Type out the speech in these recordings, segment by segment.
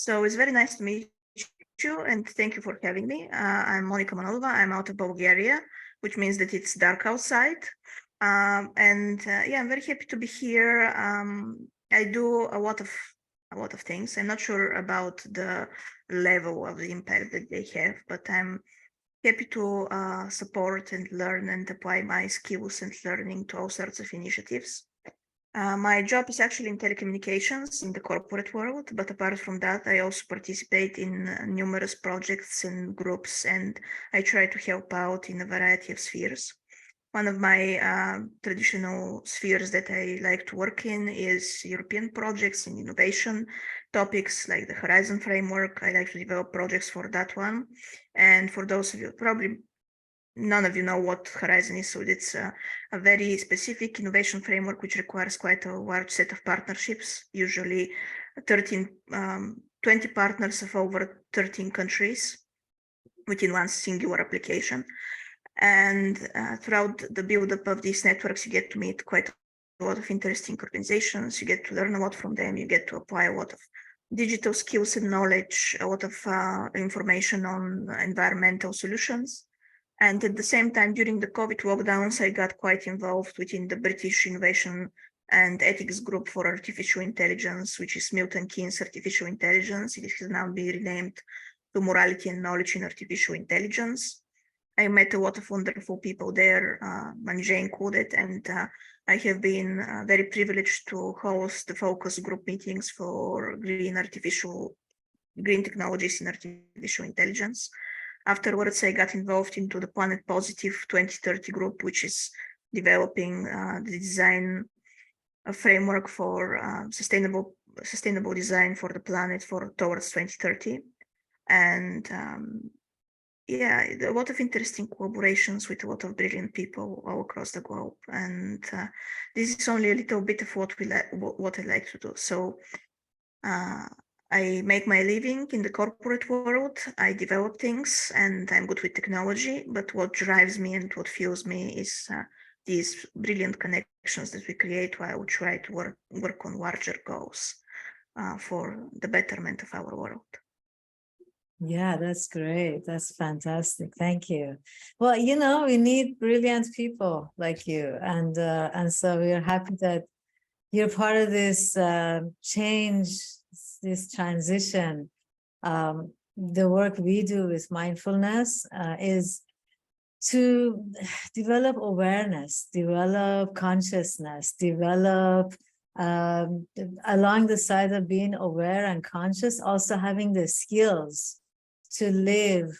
So it's very nice to meet you, and thank you for having me. I'm Monika Manolova. I'm out of Bulgaria, which means that it's dark outside. Yeah, I'm very happy to be here. I do a lot of things. I'm not sure about the level of the impact that they have, but I'm happy to support and learn and apply my skills and learning to all sorts of initiatives. My job is actually in telecommunications in the corporate world, but apart from that, I also participate in numerous projects and groups, and I try to help out in a variety of spheres. One of my traditional spheres that I like to work in is European projects and innovation topics like the Horizon framework. I like to develop projects for that one. And for those of you, probably none of you know what Horizon is, so it's a very specific innovation framework which requires quite a large set of partnerships, usually 20 partners of over 13 countries within one singular application. And throughout the build-up of these networks, you get to meet quite a lot of interesting organizations. You get to learn a lot from them. You get to apply a lot of digital skills and knowledge, a lot of information on environmental solutions. And at the same time, during the COVID lockdowns, I got quite involved within the British Innovation and Ethics Group for Artificial Intelligence, which is Milton Keynes Artificial Intelligence. It has now been renamed to Morality and Knowledge in Artificial Intelligence. I met a lot of wonderful people there, Manjay included, and I have been very privileged to host the focus group meetings for green technologies in artificial intelligence. Afterwards, I got involved into the Planet Positive 2030 group, which is developing the design framework for sustainable design for the planet towards 2030. And yeah, a lot of interesting collaborations with a lot of brilliant people all across the globe. And this is only a little bit of what I like to do. So I make my living in the corporate world. I develop things, and I'm good with technology. But what drives me and what fuels me is these brilliant connections that we create while we try to work on larger goals for the betterment of our world. Yeah, that's great. That's fantastic. Thank you. Well, we need brilliant people like you, and so we are happy that you're part of this change, this transition. The work we do with mindfulness is to develop awareness, develop consciousness, develop along the side of being aware and conscious, also having the skills to live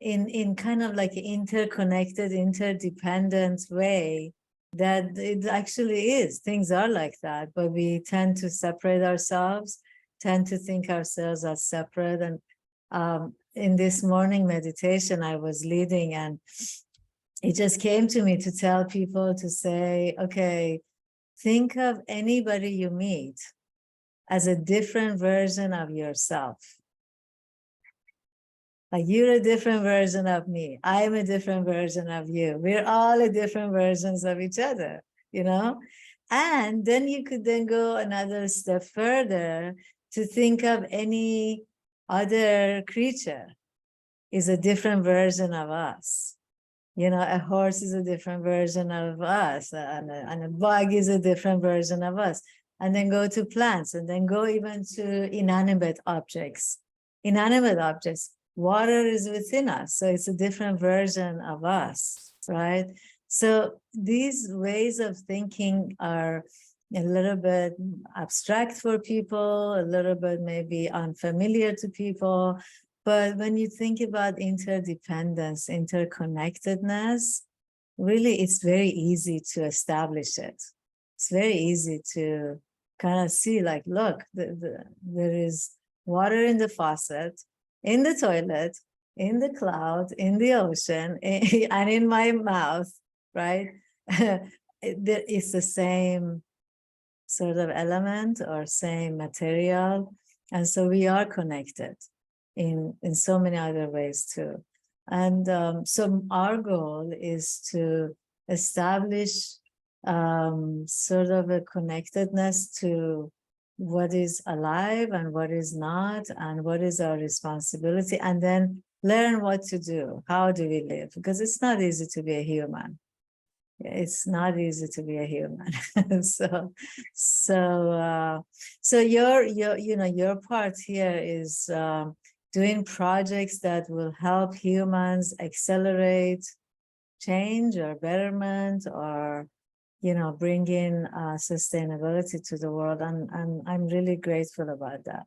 in kind of like an interconnected, interdependent way that it actually is. Things are like that, but we tend to separate ourselves, tend to think ourselves as separate. And in this morning meditation I was leading, and it just came to me to tell people to say, okay, think of anybody you meet as a different version of yourself. Like, you're a different version of me. I am a different version of you. We're all a different versions of each other, And then you could then go another step further to think of any other creature is a different version of us. A horse is a different version of us, and a bug is a different version of us. And then go to plants, and then go even to inanimate objects. Water is within us, so it's a different version of us, right? So these ways of thinking are a little bit abstract for people, a little bit maybe unfamiliar to people. But when you think about interdependence, interconnectedness, really it's very easy to establish it. It's very easy to kind of see, like, look, there is water in the faucet, in the toilet, in the cloud, in the ocean, and in my mouth, right? It's the same sort of element or same material. And so we are connected in so many other ways too. And so our goal is to establish sort of a connectedness to what is alive and what is not, and what is our responsibility, and then learn what to do. How do we live? Because it's not easy to be a human. It's not easy to be a human. So your part here is doing projects that will help humans accelerate change or betterment, or bring in sustainability to the world, and I'm really grateful about that.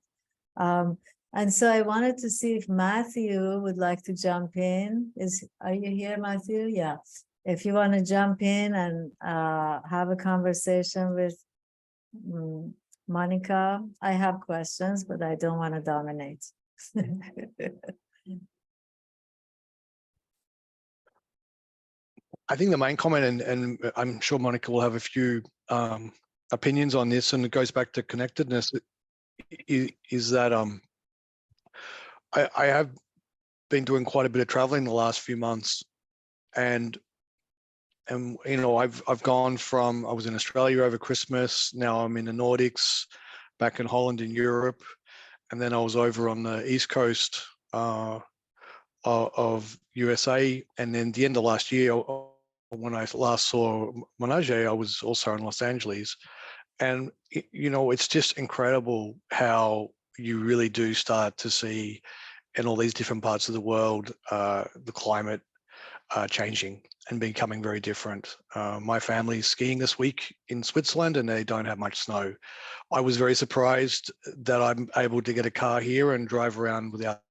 And so I wanted to see if Matthew would like to jump in. Are you here, Matthew? Yeah. If you want to jump in and have a conversation with Monika, I have questions, but I don't want to dominate. I think the main comment, and I'm sure Monika will have a few opinions on this, and it goes back to connectedness, is that I have been doing quite a bit of traveling the last few months, and I've gone from, I was in Australia over Christmas, now I'm in the Nordics, back in Holland in Europe, and then I was over on the East Coast of USA, and then the end of last year, when I last saw Menage, I was also in Los Angeles. And, it's just incredible how you really do start to see in all these different parts of the world, the climate changing and becoming very different. My family's skiing this week in Switzerland and they don't have much snow. I was very surprised that I'm able to get a car here and drive around without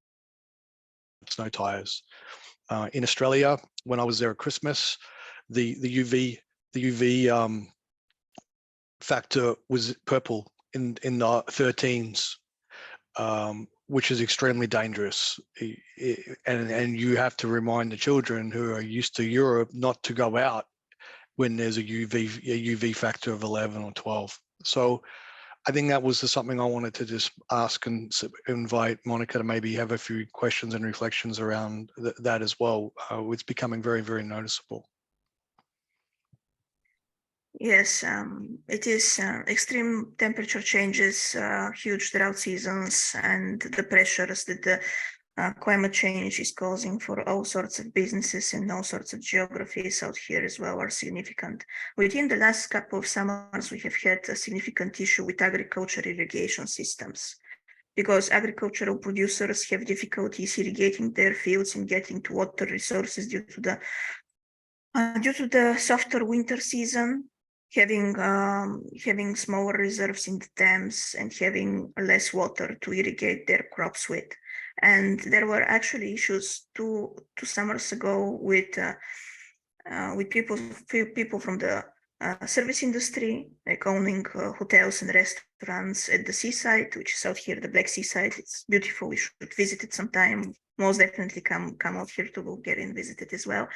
snow tires. In Australia, when I was there at Christmas, the UV factor was purple in the 13s, which is extremely dangerous. And you have to remind the children who are used to Europe not to go out when there's a UV factor of 11 or 12. So I think that was something I wanted to just ask and invite Monika to maybe have a few questions and reflections around that as well. It's becoming very, very noticeable. Yes, it is extreme temperature changes, huge drought seasons, and the pressures that the climate change is causing for all sorts of businesses and all sorts of geographies out here as well are significant. Within the last couple of summers, we have had a significant issue with agriculture irrigation systems, because agricultural producers have difficulties irrigating their fields and getting to water resources due to the softer winter season, having smaller reserves in the dams and having less water to irrigate their crops with. And there were actually issues two summers ago with people from the service industry, like owning hotels and restaurants at the seaside, which is out here, the Black Sea side. It's beautiful. We should visit it sometime. Most definitely come out here to Bulgaria and visit it as well.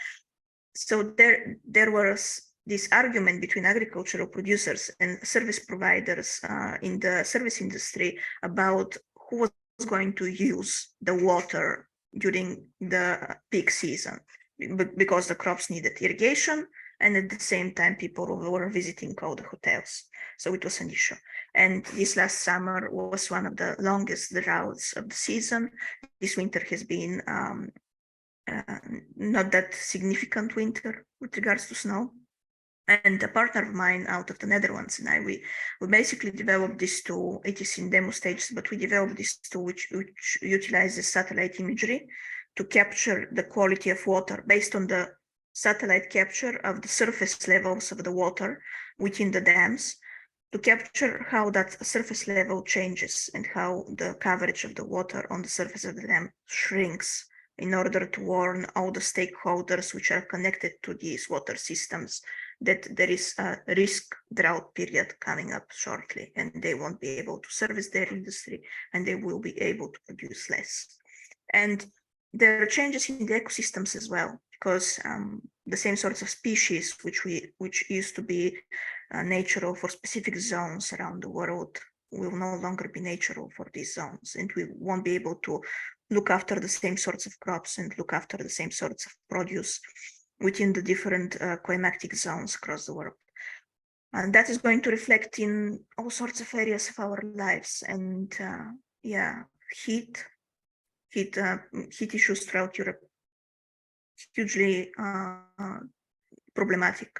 So there was this argument between agricultural producers and service providers in the service industry about who was going to use the water during the peak season, because the crops needed irrigation, and at the same time people were visiting all the hotels. So it was an issue. And this last summer was one of the longest droughts of the season. This winter has been not that significant winter with regards to snow. And a partner of mine out of the Netherlands and I, we basically developed this tool. It is in demo stages, but we developed this tool which utilizes satellite imagery to capture the quality of water based on the satellite capture of the surface levels of the water within the dams, to capture how that surface level changes and how the coverage of the water on the surface of the dam shrinks, in order to warn all the stakeholders which are connected to these water systems that there is a risk drought period coming up shortly, and they won't be able to service their industry, and they will be able to produce less. And there are changes in the ecosystems as well, because the same sorts of species which used to be natural for specific zones around the world will no longer be natural for these zones, and we won't be able to look after the same sorts of crops and look after the same sorts of produce within the different climatic zones across the world. And that is going to reflect in all sorts of areas of our lives. And yeah, heat issues throughout Europe, hugely problematic,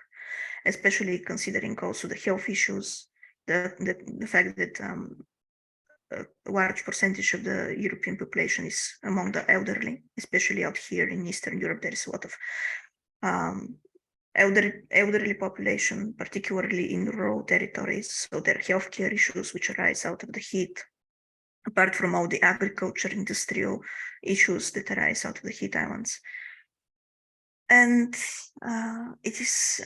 especially considering also the health issues, the fact that a large percentage of the European population is among the elderly, especially out here in Eastern Europe. There is a lot of elderly population, particularly in rural territories. So there are healthcare issues which arise out of the heat, apart from all the agriculture, industrial issues that arise out of the heat islands. And it is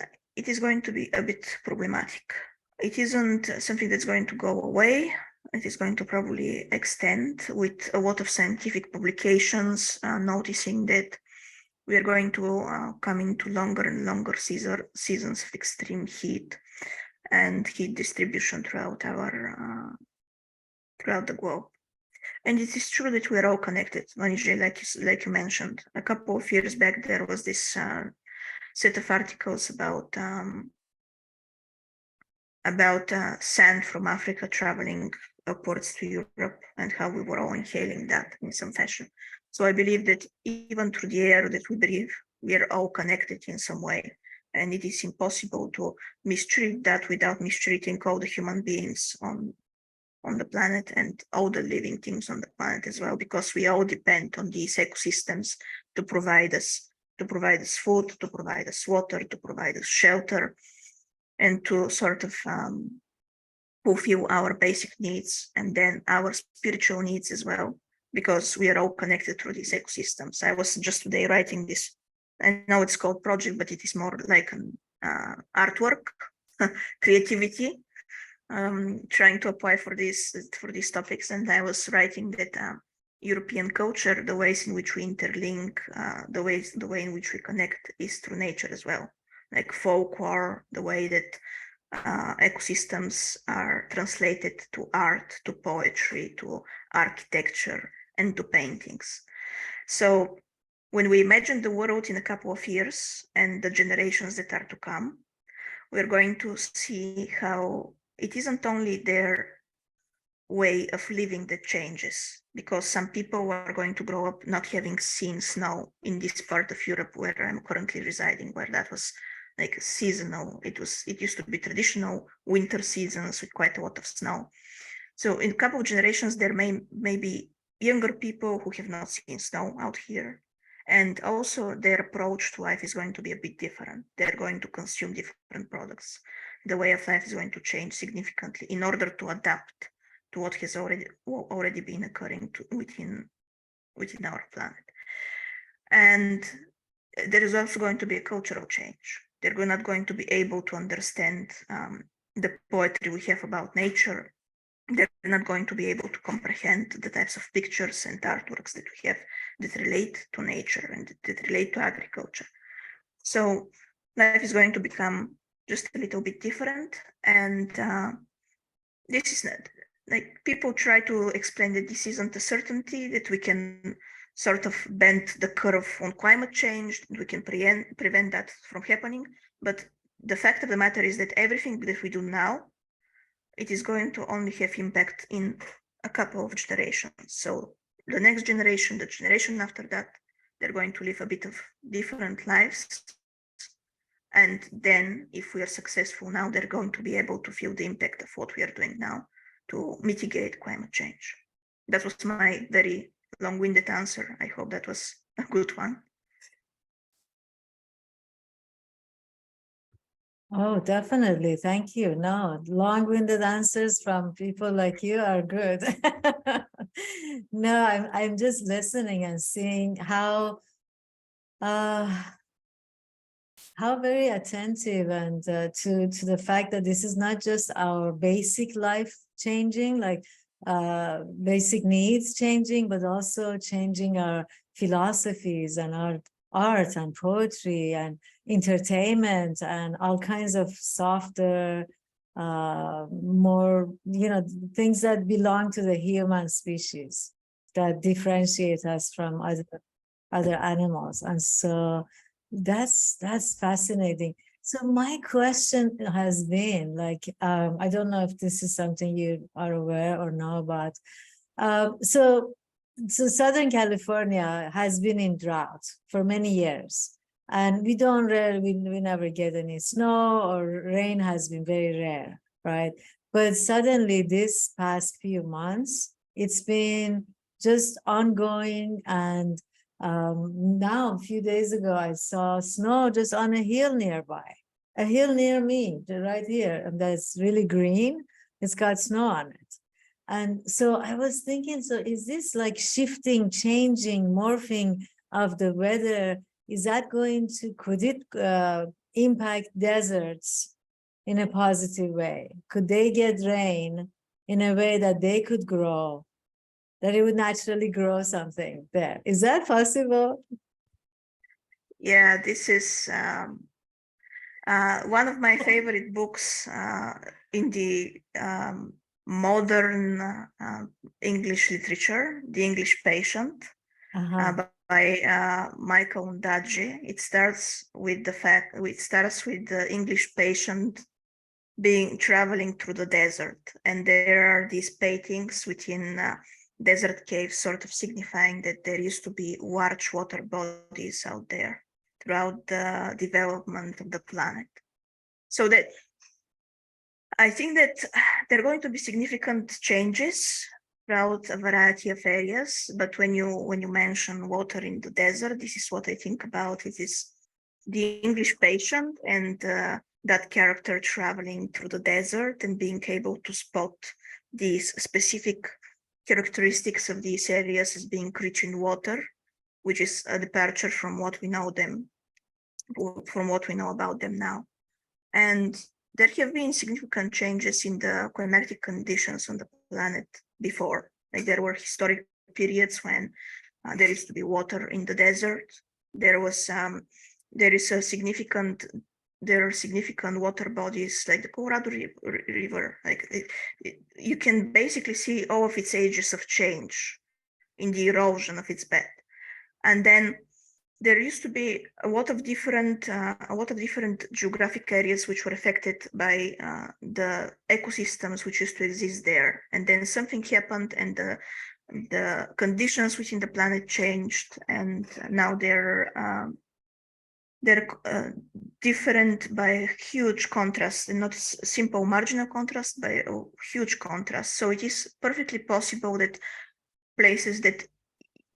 going to be a bit problematic. It isn't something that's going to go away. It is going to probably extend, with a lot of scientific publications noticing that we are going to come into longer and longer seasons of extreme heat and heat distribution throughout the globe. And it is true that we are all connected. Monika, like you mentioned, a couple of years back, there was this set of articles about sand from Africa traveling upwards to Europe and how we were all inhaling that in some fashion. So I believe that even through the air that we breathe, we are all connected in some way. And it is impossible to mistreat that without mistreating all the human beings on the planet and all the living things on the planet as well, because we all depend on these ecosystems to provide us food, to provide us water, to provide us shelter, and to sort of fulfill our basic needs and then our spiritual needs as well, because we are all connected through these ecosystems. I was just today writing this, I know it's called project, but it is more like an artwork, creativity, trying to apply for these topics. And I was writing that European culture, the ways in which we interlink, the way in which we connect is through nature as well, like folklore, the way that ecosystems are translated to art, to poetry, to architecture, and to paintings. So when we imagine the world in a couple of years and the generations that are to come, we're going to see how it isn't only their way of living that changes, because some people are going to grow up not having seen snow in this part of Europe where I'm currently residing, where that was like seasonal. It used to be traditional winter seasons with quite a lot of snow. So in a couple of generations, there may be younger people who have not seen snow out here. And also their approach to life is going to be a bit different. They're going to consume different products. The way of life is going to change significantly in order to adapt to what has already been occurring within our planet. And there is also going to be a cultural change. They're not going to be able to understand the poetry we have about nature. They're not going to be able to comprehend the types of pictures and artworks that we have that relate to nature and that relate to agriculture. So life is going to become just a little bit different. And this is not, like, people try to explain that this isn't a certainty, that we can sort of bend the curve on climate change, we can prevent that from happening. But the fact of the matter is that everything that we do now, it is going to only have impact in a couple of generations. So the next generation, the generation after that, they're going to live a bit of different lives. And then if we are successful now, they're going to be able to feel the impact of what we are doing now to mitigate climate change. That was my very long-winded answer. I hope that was a good one. Oh, definitely. Thank you. No, long-winded answers from people like you are good. No, I'm just listening and seeing how very attentive and to the fact that this is not just our basic life changing, like basic needs changing, but also changing our philosophies and our art and poetry and entertainment and all kinds of softer, more, things that belong to the human species that differentiate us from other animals. And so that's fascinating. So my question has been like, I don't know if this is something you are aware or know about. So Southern California has been in drought for many years, and we don't really, we never get any snow, or rain has been very rare, right? But suddenly this past few months, it's been just ongoing. And now a few days ago, I saw snow just on a hill nearby, a hill near me, right here, and that's really green. It's got snow on it. And so I was thinking, so is this like shifting, changing, morphing of the weather? Is that going to, could it impact deserts in a positive way? Could they get rain in a way that they could grow, that it would naturally grow something there? Is that possible? Yeah, this is one of my favorite books in the modern English literature, The English Patient, by Michael Ondaatje. It starts with the English patient traveling through the desert, and there are these paintings within desert caves, sort of signifying that there used to be large water bodies out there throughout the development of the planet. So that I think that there are going to be significant changes throughout a variety of areas. But when you mention water in the desert, this is what I think about. It is the English patient and that character traveling through the desert and being able to spot these specific characteristics of these areas as being rich in water, which is a departure from what we know about them now. And there have been significant changes in the climatic conditions on the planet before. Like there were historic periods when there used to be water in the desert. There are significant water bodies like the Colorado River. Like you can basically see all of its ages of change in the erosion of its bed. And then there used to be a lot of different geographic areas which were affected by the ecosystems which used to exist there. And then something happened, and the conditions within the planet changed, and now they're different by a huge contrast, and not simple marginal contrast, by a huge contrast. So it is perfectly possible that places that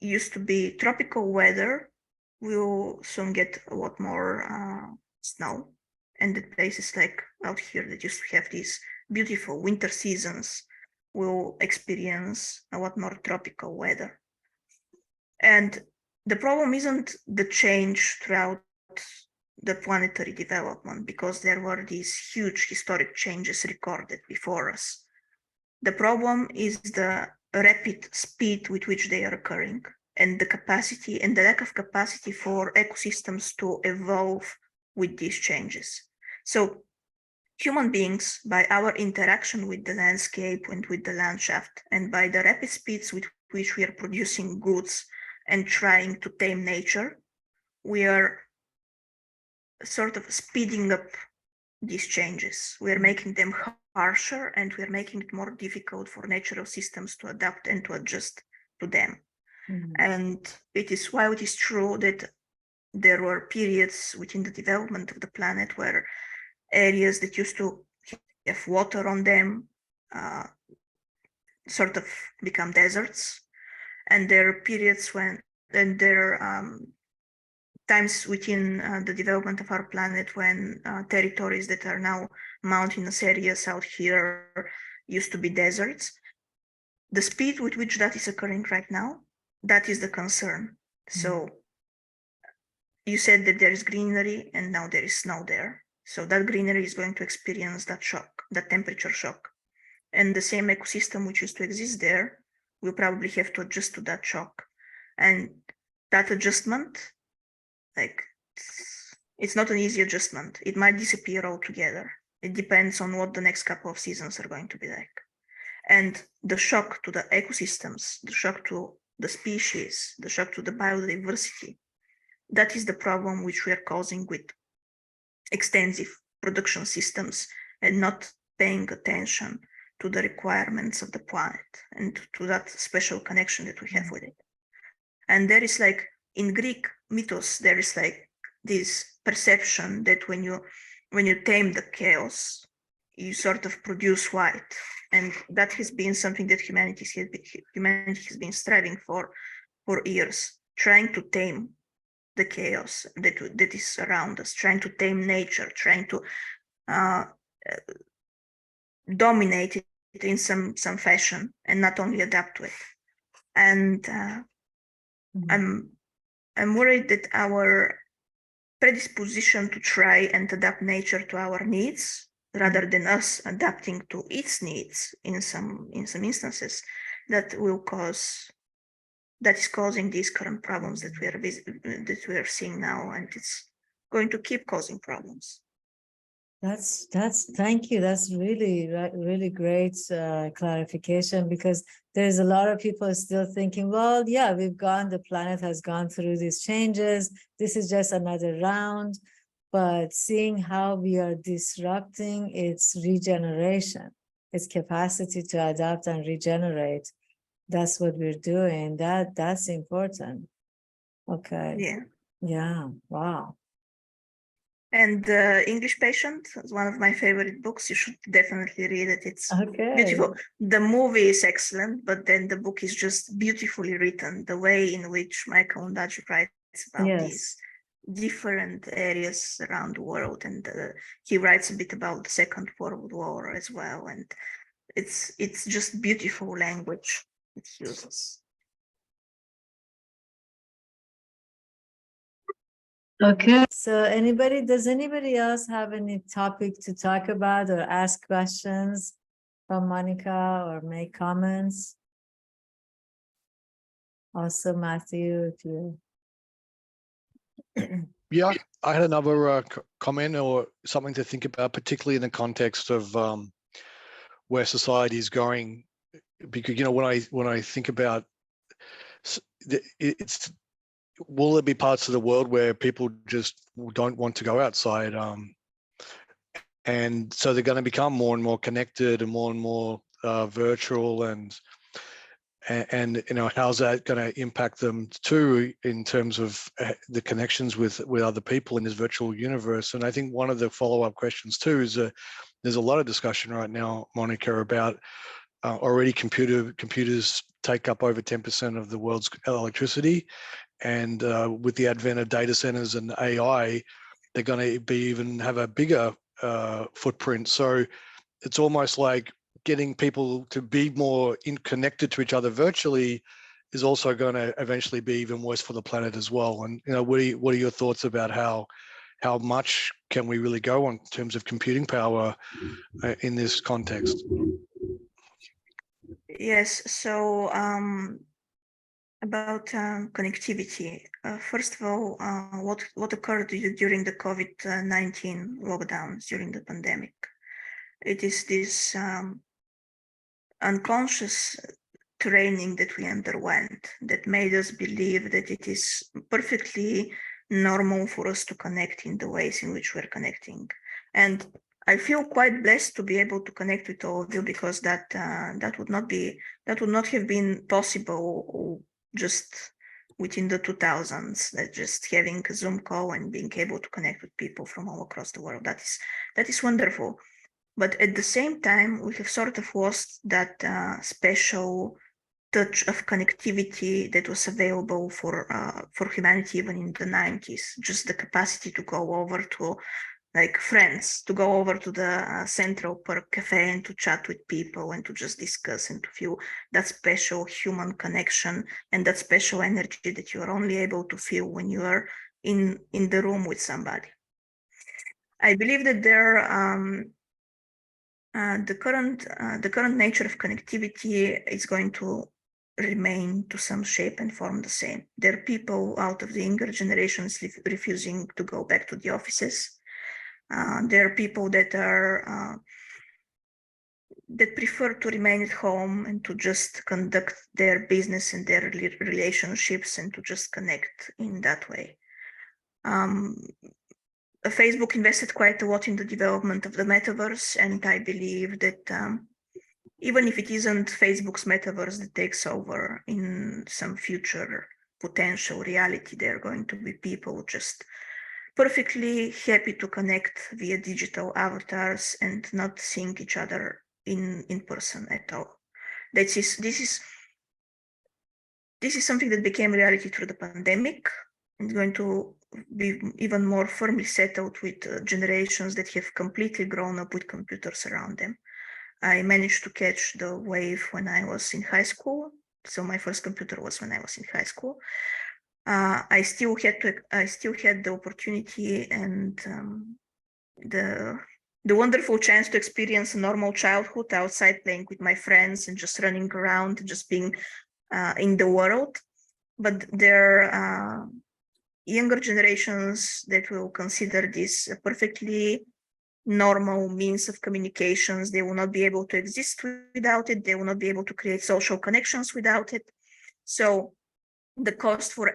used to be tropical weather will soon get a lot more snow, and the places like out here that used to have these beautiful winter seasons will experience a lot more tropical weather. And the problem isn't the change throughout the planetary development, because there were these huge historic changes recorded before us. The problem is the rapid speed with which they are occurring, and the capacity and the lack of capacity for ecosystems to evolve with these changes. So human beings, by our interaction with the landscape and with the landscape, and by the rapid speeds with which we are producing goods and trying to tame nature, we are sort of speeding up these changes. We are making them harsher, and we are making it more difficult for natural systems to adapt and to adjust to them. Mm-hmm. And while it is true that there were periods within the development of the planet where areas that used to have water on them sort of become deserts, and there are periods times within the development of our planet when territories that are now mountainous areas out here used to be deserts. The speed with which that is occurring right now, that is the concern. Mm-hmm. So you said that there is greenery and now there is snow there. So that greenery is going to experience that shock, that temperature shock. And the same ecosystem which used to exist there will probably have to adjust to that shock. And that adjustment, it's not an easy adjustment. It might disappear altogether. It depends on what the next couple of seasons are going to be like. And the shock to the ecosystems, the shock to the species, the shock to the biodiversity, that is the problem which we are causing with extensive production systems and not paying attention to the requirements of the planet and to that special connection that we have with it. And there is like, in Greek mythos, there is like this perception that when you tame the chaos, you sort of produce light. And that has been something that humanity has been striving for years, trying to tame the chaos that is around us, trying to tame nature, trying to dominate it in some fashion and not only adapt to it. And I'm worried that our predisposition to try and adapt nature to our needs, rather than us adapting to its needs in some instances, that is causing these current problems that we are seeing now, and it's going to keep causing problems. Thank you. That's really great clarification, because there's a lot of people still thinking, well, yeah, the planet has gone through these changes. This is just another round. But seeing how we are disrupting its regeneration, its capacity to adapt and regenerate, that's what we're doing. That's important. Okay. Yeah. Wow. And English Patient is one of my favorite books. You should definitely read it. It's beautiful. The movie is excellent, but then the book is just beautifully written. The way in which Michael Ondaatje writes about these different areas around the world, and he writes a bit about the Second World War as well. And it's just beautiful language it uses. Okay. So does anybody else have any topic to talk about or ask questions from Monika or make comments? Also, Matthew, if you. Yeah, I had another comment or something to think about, particularly in the context of where society is going, because when I think about it's, will there be parts of the world where people just don't want to go outside, and so they're going to become more and more connected and more virtual, and how's that going to impact them too in terms of the connections with other people in this virtual universe? And I think one of the follow-up questions too is there's a lot of discussion right now, Monika, about already computers take up over 10% of the world's electricity, and with the advent of data centers and AI, they're going to have a bigger footprint. So it's almost like getting people to be more connected to each other virtually is also going to eventually be even worse for the planet as well. And what are your thoughts about how much can we really go on in terms of computing power in this context? Yes. So about connectivity. First of all, what occurred during the COVID-19 lockdowns during the pandemic? It is this unconscious training that we underwent that made us believe that it is perfectly normal for us to connect in the ways in which we're connecting. And I feel quite blessed to be able to connect with all of you, because that would not have been possible just within the 2000s, that just having a Zoom call and being able to connect with people from all across the world. That is wonderful. But at the same time, we have sort of lost that special touch of connectivity that was available for humanity even in the 90s. Just the capacity to go over to, like, friends, to go over to the Central Park Cafe and to chat with people and to just discuss and to feel that special human connection and that special energy that you are only able to feel when you are in the room with somebody. I believe that the current nature of connectivity is going to remain to some shape and form the same. There are people out of the younger generations refusing to go back to the offices. There are people that prefer to remain at home and to just conduct their business and their relationships and to just connect in that way. Facebook invested quite a lot in the development of the metaverse, and I believe that even if it isn't Facebook's metaverse that takes over in some future potential reality, there are going to be people just perfectly happy to connect via digital avatars and not seeing each other in person at all. This is something that became reality through the pandemic, and going to be even more firmly settled with generations that have completely grown up with computers around them. I managed to catch the wave when I was in high school. So my first computer was when I was in high school. I still had the opportunity and the wonderful chance to experience a normal childhood outside, playing with my friends and just running around, just being in the world. But there are younger generations that will consider this a perfectly normal means of communications. They will not be able to exist without it. They will not be able to create social connections without it. So the cost for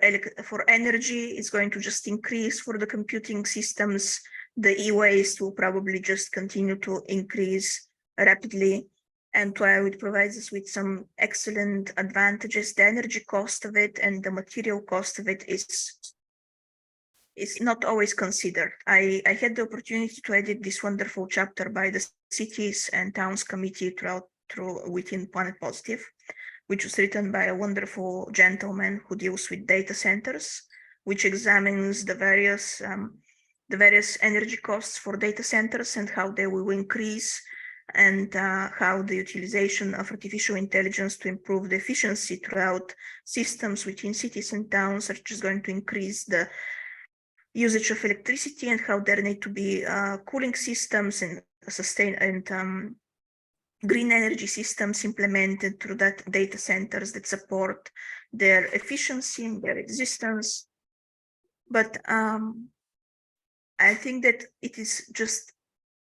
energy is going to just increase for the computing systems. The e-waste will probably just continue to increase rapidly. And while it provides us with some excellent advantages, the energy cost of it and the material cost of it is not always considered. I had the opportunity to edit this wonderful chapter by the Cities and Towns Committee within Planet Positive, which was written by a wonderful gentleman who deals with data centers, which examines the various energy costs for data centers and how they will increase, and how the utilization of artificial intelligence to improve the efficiency throughout systems within cities and towns are just going to increase the usage of electricity, and how there need to be cooling systems and green energy systems implemented through that data centers that support their efficiency and their existence. But I think that it is just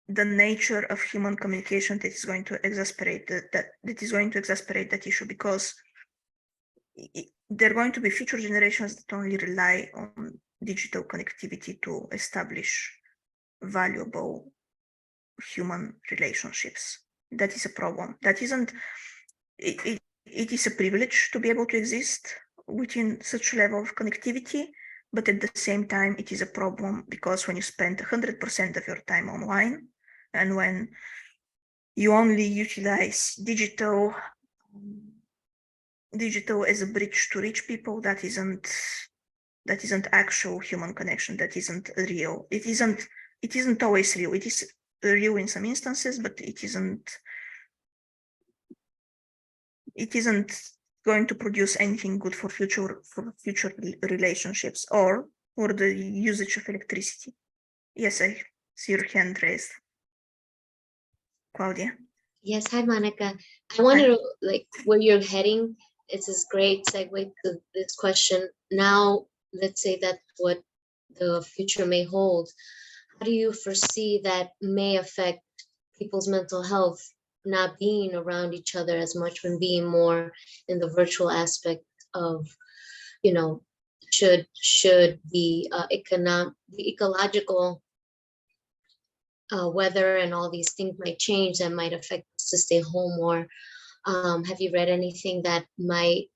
the nature of human communication that is going to exasperate that issue, because there are going to be future generations that only rely on digital connectivity to establish valuable human relationships. That is a problem. That isn't, it is a privilege to be able to exist within such a level of connectivity, but at the same time, it is a problem because when you spend 100% of your time online, and when you only utilize digital as a bridge to reach people, that isn't actual human connection. That isn't real. It isn't always real. It is real in some instances, but it isn't going to produce anything good for future relationships or for the usage of electricity. Yes, I see your hand raised, Claudia. Yes, hi Monica. I wanted to like where you're heading. It's this great segue to this question. Now, let's say that's what the future may hold. How do you foresee that may affect people's mental health, not being around each other as much, when being more in the virtual aspect of, you know, should the ecological weather and all these things might change that might affect us to stay home more? Have you read anything that might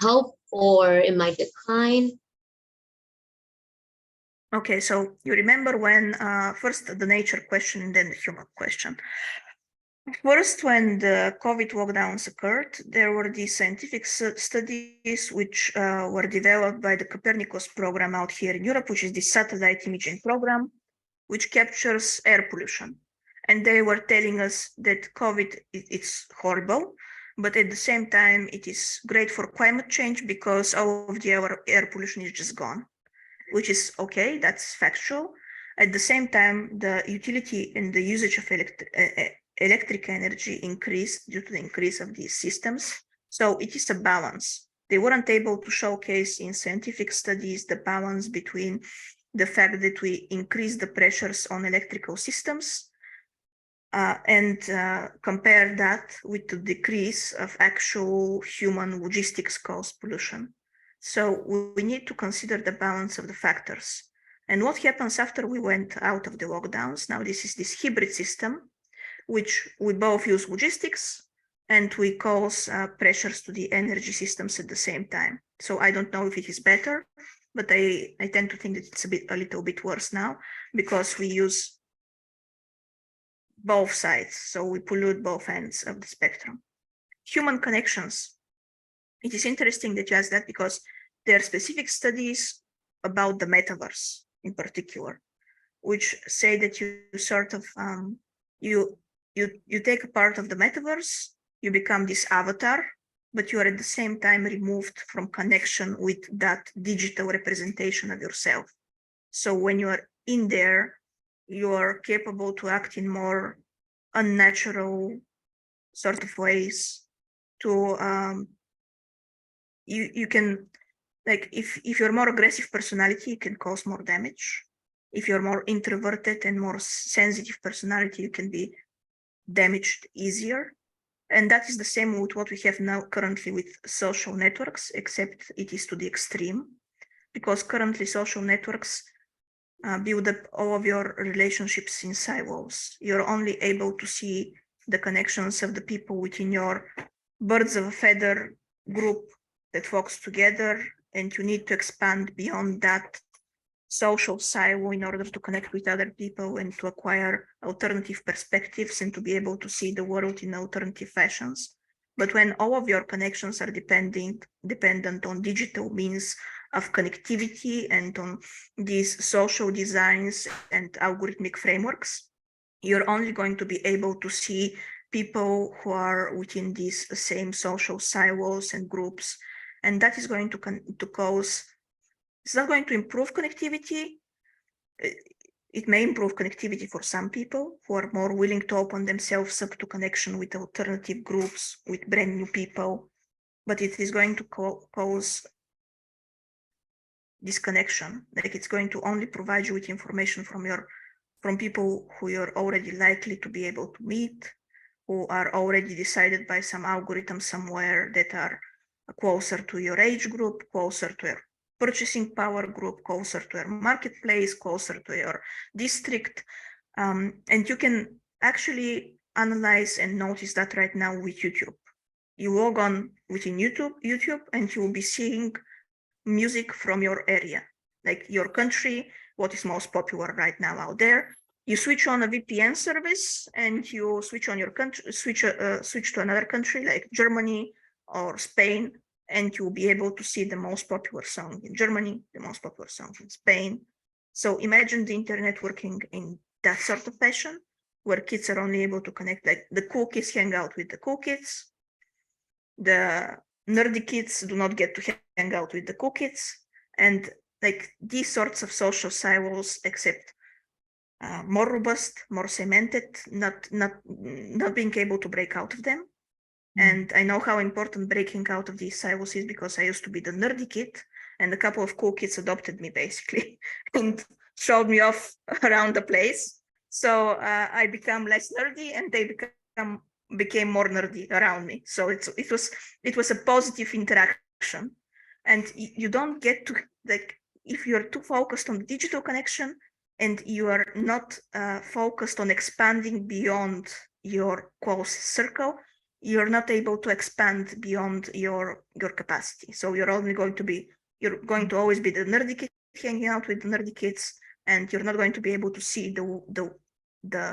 help, or it might decline? Okay, so you remember when first the nature question and then the human question. First, when the COVID lockdowns occurred, there were these scientific studies which were developed by the Copernicus program out here in Europe, which is the satellite imaging program, which captures air pollution. And they were telling us that COVID, it's horrible, but at the same time, it is great for climate change because all of the air pollution is just gone, which is okay, that's factual. At the same time, the utility and the usage of electric energy increased due to the increase of these systems. So it is a balance. They weren't able to showcase in scientific studies the balance between the fact that we increase the pressures on electrical systems and compare that with the decrease of actual human logistics caused pollution. So we need to consider the balance of the factors. And what happens after we went out of the lockdowns? Now this is this hybrid system, which we both use logistics and we cause pressures to the energy systems at the same time. So I don't know if it is better, but I tend to think that it's a little bit worse now because we use both sides. So we pollute both ends of the spectrum. Human connections. It is interesting that you asked that because there are specific studies about the metaverse in particular, which say that you sort of you take a part of the metaverse, you become this avatar, but you are at the same time removed from connection with that digital representation of yourself. So when you are in there, you are capable to act in more unnatural sort of ways to you can, like, if you're more aggressive personality, you can cause more damage. If you're more introverted and more sensitive personality, you can be damaged easier. And that is the same with what we have now currently with social networks, except it is to the extreme, because currently social networks build up all of your relationships in silos. You're only able to see the connections of the people within your birds of a feather group that works together, and you need to expand beyond that social silo in order to connect with other people and to acquire alternative perspectives and to be able to see the world in alternative fashions. But when all of your connections are dependent on digital means of connectivity and on these social designs and algorithmic frameworks, you're only going to be able to see people who are within these same social silos and groups. And that is going to cause, it's not going to improve connectivity. It may improve connectivity for some people who are more willing to open themselves up to connection with alternative groups, with brand new people, but it is going to cause disconnection. Like, it's going to only provide you with information from people who you're already likely to be able to meet, who are already decided by some algorithm somewhere that are closer to your age group, closer to your purchasing power group, closer to your marketplace, closer to your district. And you can actually analyze and notice that right now with YouTube. You log on within YouTube, and you will be seeing music from your area, like your country, what is most popular right now out there. You switch on a VPN service and you switch on your country, switch to another country like Germany or Spain, and you'll be able to see the most popular song in Germany, the most popular song in Spain. So imagine the internet working in that sort of fashion, where kids are only able to connect, like the cool kids hang out with the cool kids. The nerdy kids do not get to hang out with the cool kids. And like these sorts of social silos, except more robust, more cemented, not being able to break out of them. And I know how important breaking out of these silos is because I used to be the nerdy kid, and a couple of cool kids adopted me basically and showed me off around the place. So I become less nerdy, and they became more nerdy around me. So it was a positive interaction, and you don't get to, like, if you're too focused on digital connection and you are not focused on expanding beyond your close circle, you're not able to expand beyond your capacity. So you're going to always be the nerdy kid hanging out with the nerdy kids, and you're not going to be able to see the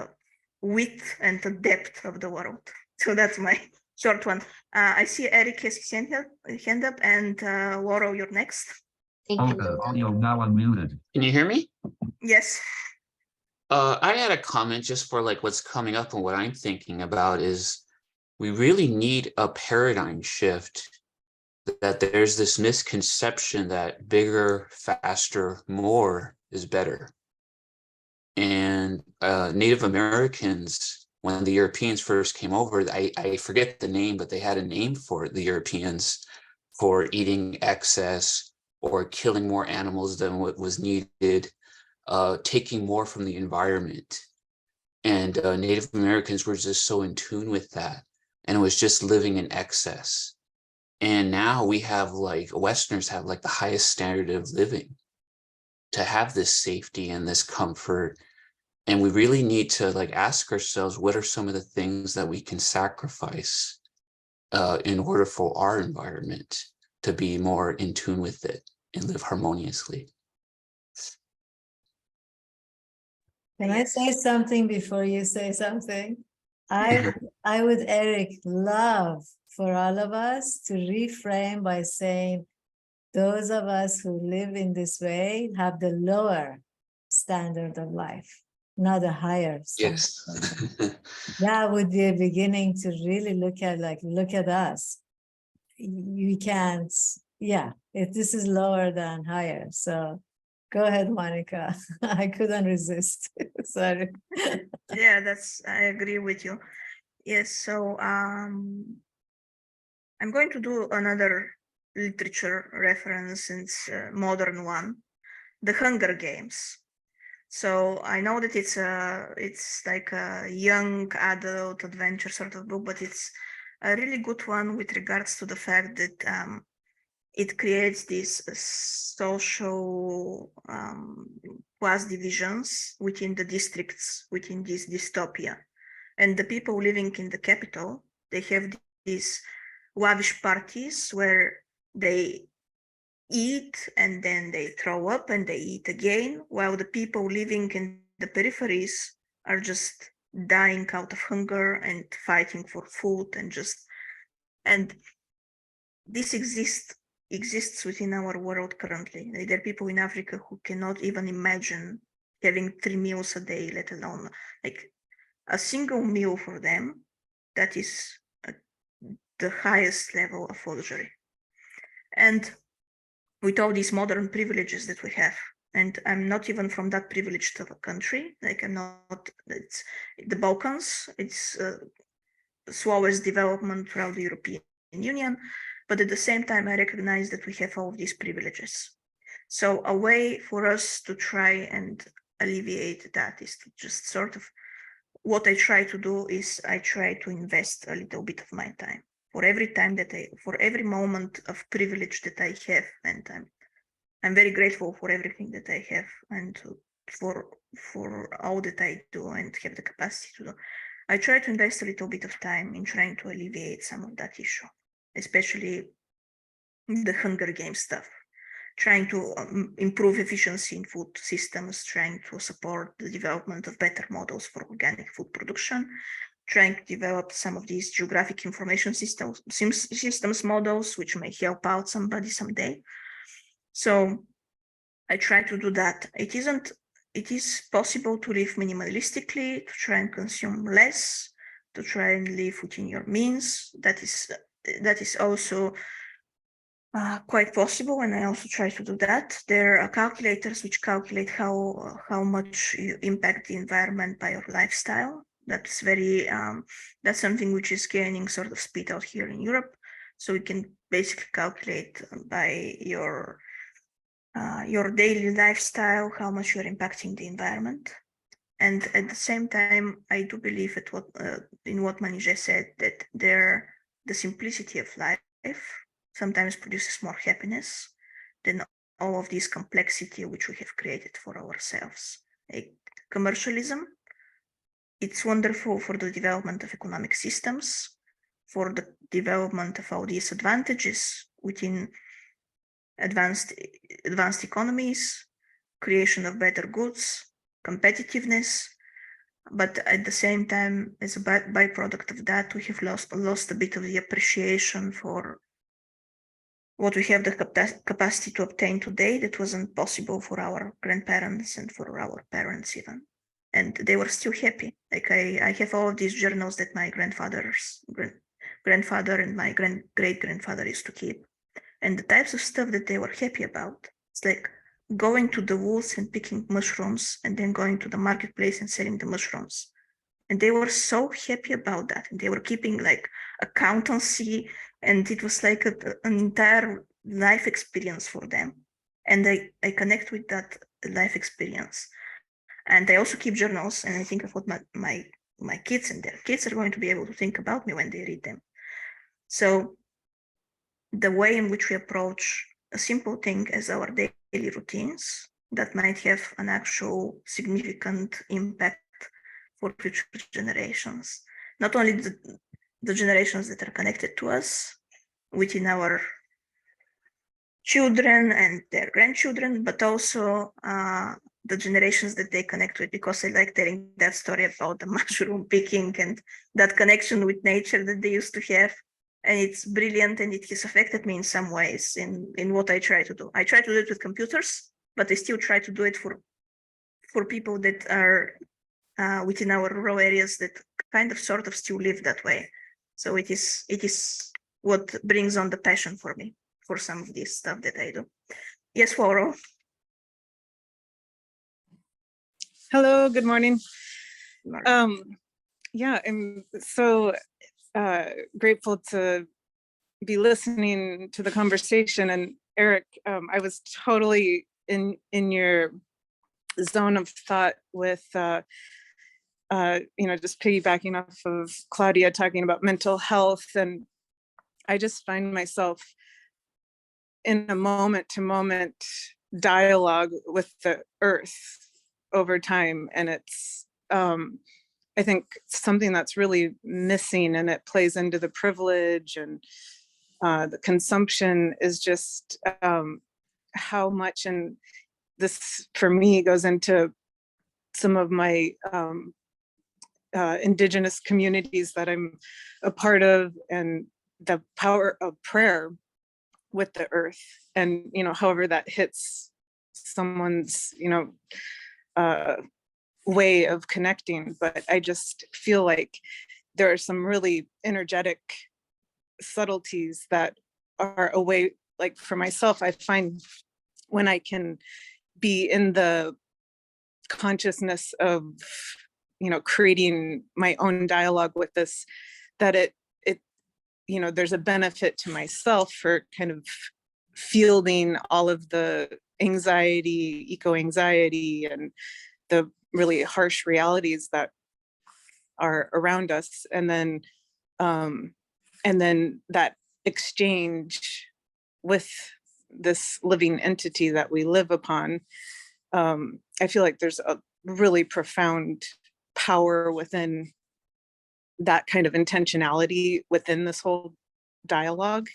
width and the depth of the world. So that's my short one. I see Eric has his hand up, and Laura, you're next. Thank you. Audio now unmuted. Can you hear me? Yes. I had a comment just for like what's coming up and what I'm thinking about is we really need a paradigm shift, that there's this misconception that bigger, faster, more is better. And Native Americans, when the Europeans first came over, I forget the name, but they had a name for it, the Europeans, for eating excess or killing more animals than what was needed, taking more from the environment. And Native Americans were just so in tune with that. And it was just living in excess. And now we have like Westerners have like the highest standard of living to have this safety and this comfort. And we really need to like ask ourselves, what are some of the things that we can sacrifice in order for our environment to be more in tune with it and live harmoniously? Can I say something before you say something? Mhm. I would, Eric, love for all of us to reframe by saying, those of us who live in this way have the lower standard of life, not a higher standard. Yes. That would be a beginning to really look at us. You can't, yeah, if this is lower than higher. So go ahead, Monica. I couldn't resist. Sorry. Yeah, I agree with you. Yes, so I'm going to do another literature reference, and modern one, The Hunger Games. So I know that it's like a young adult adventure sort of book, but it's a really good one with regards to the fact that it creates these social class divisions within the districts within this dystopia. And the people living in the capital, they have these lavish parties where they eat and then they throw up and they eat again, while the people living in the peripheries are just dying out of hunger and fighting for food, and this exists within our world currently. Like, there are people in Africa who cannot even imagine having 3 meals a day, let alone like a single meal for them. That is the highest level of luxury. And with all these modern privileges that we have, and I'm not even from that privileged of a country, like I'm not, it's the Balkans, it's slowest development throughout the European Union, but at the same time, I recognize that we have all of these privileges. So a way for us to try and alleviate that is to just sort of, what I try to do is I try to invest a little bit of my time for every moment of privilege that I have, and I'm very grateful for everything that I have and for all that I do and have the capacity to do. I try to invest a little bit of time in trying to alleviate some of that issue, especially the Hunger Games stuff, trying to improve efficiency in food systems, trying to support the development of better models for organic food production, trying to develop some of these geographic information systems models, which may help out somebody someday. So I try to do that. It is possible to live minimalistically, to try and consume less, to try and live within your means. That is also quite possible, and I also try to do that. There are calculators which calculate how much you impact the environment by your lifestyle. That's that's something which is gaining sort of speed out here in Europe. So you can basically calculate by your daily lifestyle how much you're impacting the environment. And at the same time, I do believe in what Manija said, that the simplicity of life sometimes produces more happiness than all of this complexity which we have created for ourselves. Like commercialism, it's wonderful for the development of economic systems, for the development of all these advantages within advanced economies, creation of better goods, competitiveness. But at the same time, as a byproduct of that, we have lost a bit of the appreciation for what we have the capacity to obtain today that wasn't possible for our grandparents and for our parents even. And they were still happy. Like I have all of these journals that my grandfather and my great-grandfather used to keep. And the types of stuff that they were happy about. It's like going to the woods and picking mushrooms and then going to the marketplace and selling the mushrooms. And they were so happy about that. And they were keeping like accountancy, and it was like an entire life experience for them. And I connect with that life experience. And I also keep journals, and I think of what my kids and their kids are going to be able to think about me when they read them. So the way in which we approach a simple thing as our daily routines that might have an actual significant impact for future generations. Not only the generations that are connected to us within our children and their grandchildren, but also the generations that they connect with, because I like telling that story about the mushroom picking and that connection with nature that they used to have. And it's brilliant, and it has affected me in some ways in what I try to do. I try to do it with computers, but I still try to do it for people that are within our rural areas that kind of sort of still live that way. So it is what brings on the passion for me for some of this stuff that I do. Yes, Laurel. Hello, good morning. Yeah, I'm so grateful to be listening to the conversation. And Eric, I was totally in your zone of thought with, just piggybacking off of Claudia talking about mental health. And I just find myself in a moment-to-moment dialogue with the earth over time. And it's, I think, something that's really missing, and it plays into the privilege and the consumption is just how much, and this for me goes into some of my indigenous communities that I'm a part of, and the power of prayer with the earth, and however that hits someone's way of connecting. But I just feel like there are some really energetic subtleties that are a way, like for myself, I find when I can be in the consciousness of creating my own dialogue with this, that it there's a benefit to myself for kind of fielding all of the anxiety, eco-anxiety, and the really harsh realities that are around us. And then that exchange with this living entity that we live upon, I feel like there's a really profound power within that kind of intentionality within this whole dialogue.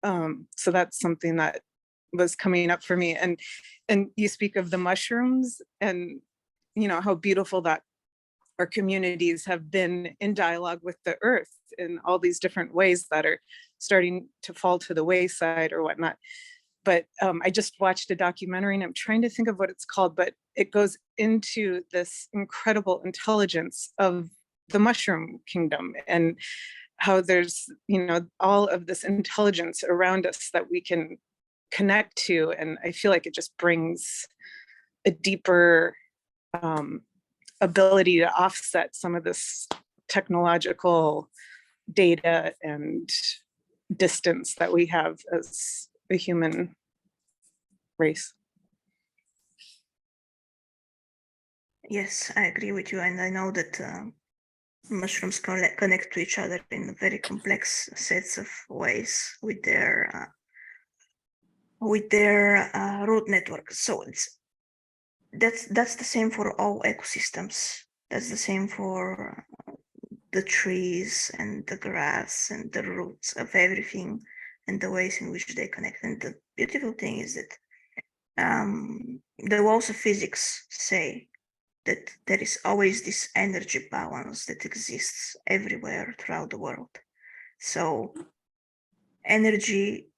So that's something that was coming up for me. And you speak of the mushrooms, and how beautiful that our communities have been in dialogue with the earth in all these different ways that are starting to fall to the wayside or whatnot. But I just watched a documentary, and I'm trying to think of what it's called, but it goes into this incredible intelligence of the mushroom kingdom, and how there's, all of this intelligence around us that we can connect to. And I feel like it just brings a deeper ability to offset some of this technological data and distance that we have as a human race. Yes, I agree with you. And I know that mushrooms connect to each other in very complex sets of ways with their root network. So that's the same for all ecosystems. That's the same for the trees and the grass and the roots of everything, and the ways in which they connect. And the beautiful thing is that the laws of physics say that there is always this energy balance that exists everywhere throughout the world. So energy,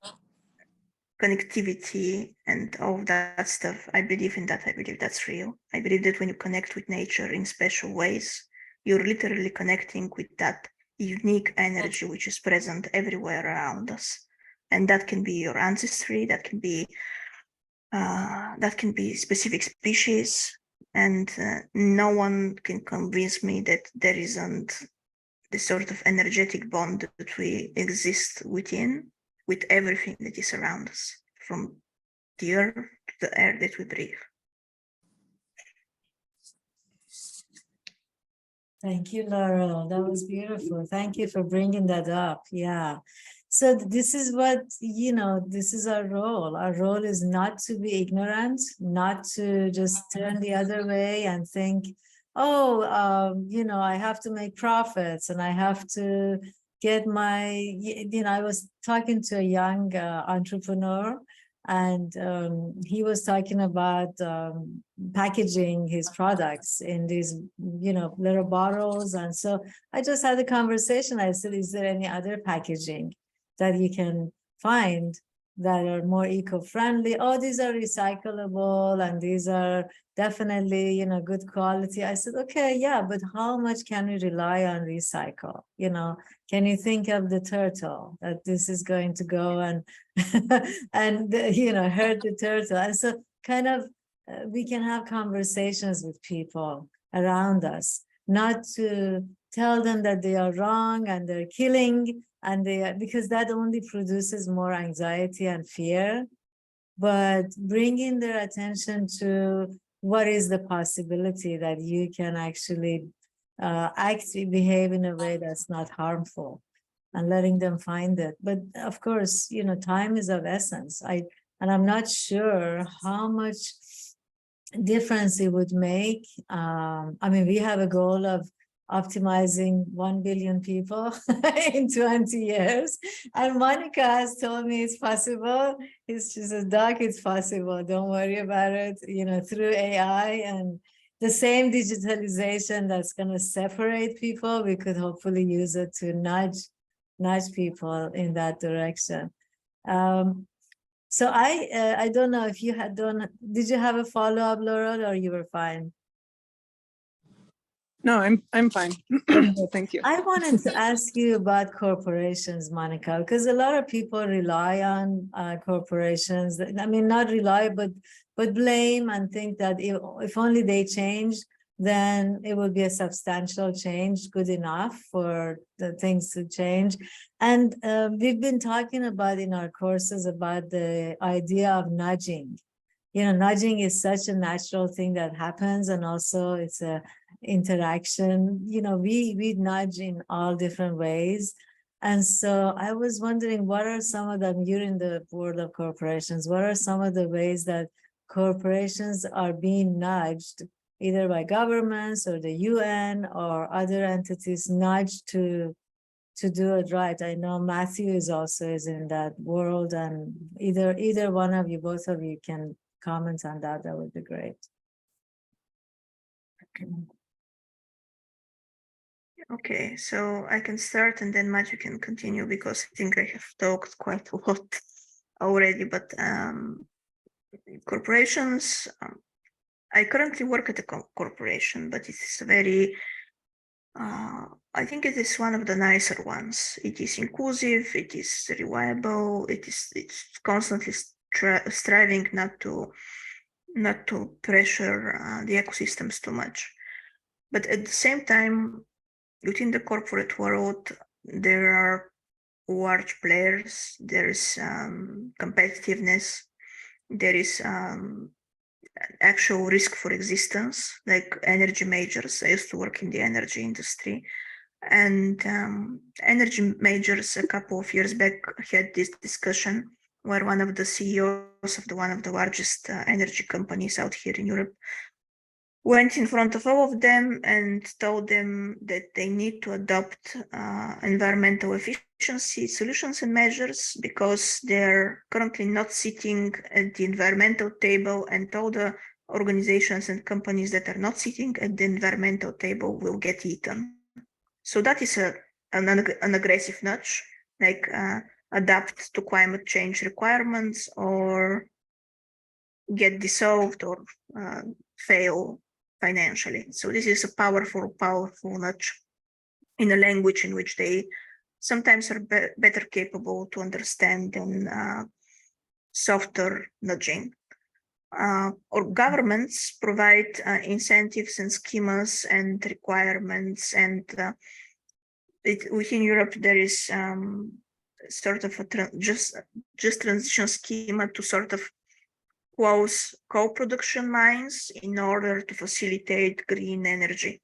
connectivity, and all of that stuff, I believe in that. I believe that's real. I believe that when you connect with nature in special ways, you're literally connecting with that unique energy which is present everywhere around us. And that can be your ancestry, that can be specific species, and no one can convince me that there isn't this sort of energetic bond that we exist within, with everything that is around us, from the earth to the air that we breathe. Thank you, Laurel. That was beautiful. Thank you for bringing that up. Yeah. So this is what, this is our role. Our role is not to be ignorant, not to just turn the other way and think, oh, I have to make profits and I have to get I was talking to a young entrepreneur, and he was talking about packaging his products in these, little bottles. And so I just had a conversation. I said, is there any other packaging that you can find that are more eco-friendly? Oh, these are recyclable and these are definitely, good quality. I said, okay, yeah, but how much can we rely on recycle? Can you think of the turtle that this is going to go and and hurt the turtle? And so kind of we can have conversations with people around us, not to tell them that they are wrong and they're killing, and because that only produces more anxiety and fear, but bringing their attention to what is the possibility that you can actually behave in a way that's not harmful, and letting them find it. But of course, time is of essence. I'm not sure how much difference it would make. We have a goal of optimizing 1 billion people in 20 years. And Monika has told me it's possible. She says, Doc, it's possible. Don't worry about it. Through AI and the same digitalization that's going to separate people, we could hopefully use it to nudge people in that direction. So I don't know if you did you have a follow-up, Laurel, or you were fine? No, I'm fine. Thank you. I wanted to ask you about corporations, Monika, because a lot of people rely on corporations. Not rely, but blame and think that if only they change, then it will be a substantial change, good enough for the things to change. And we've been talking about in our courses about the idea of nudging. Nudging is such a natural thing that happens, and also it's a interaction. We nudge in all different ways. And so I was wondering, what are some of them, you're in the board of corporations, what are some of the ways that corporations are being nudged, either by governments or the UN or other entities, nudged to do it right? I know Matthew is in that world, and either one of you, both of you can comment on that. That would be great. Okay, so I can start and then Matthew can continue, because I think I have talked quite a lot already. But corporations, I currently work at a corporation, but it is very, I think it is one of the nicer ones. It is inclusive, it is reliable, it's constantly striving not to pressure the ecosystems too much. But at the same time, within the corporate world, there are large players, there is competitiveness, there is actual risk for existence, like energy majors. I used to work in the energy industry, and energy majors a couple of years back had this discussion where one of the CEOs of one of the largest energy companies out here in Europe went in front of all of them and told them that they need to adopt environmental efficiency solutions and measures, because they're currently not sitting at the environmental table, and all the organizations and companies that are not sitting at the environmental table will get eaten. So that is an aggressive nudge, like adapt to climate change requirements or get dissolved or fail financially. So this is a powerful nudge in a language in which they sometimes are better capable to understand than softer nudging. Or governments provide incentives and schemas and requirements, and within Europe there is sort of a just transition schema to sort of close co-production mines in order to facilitate green energy.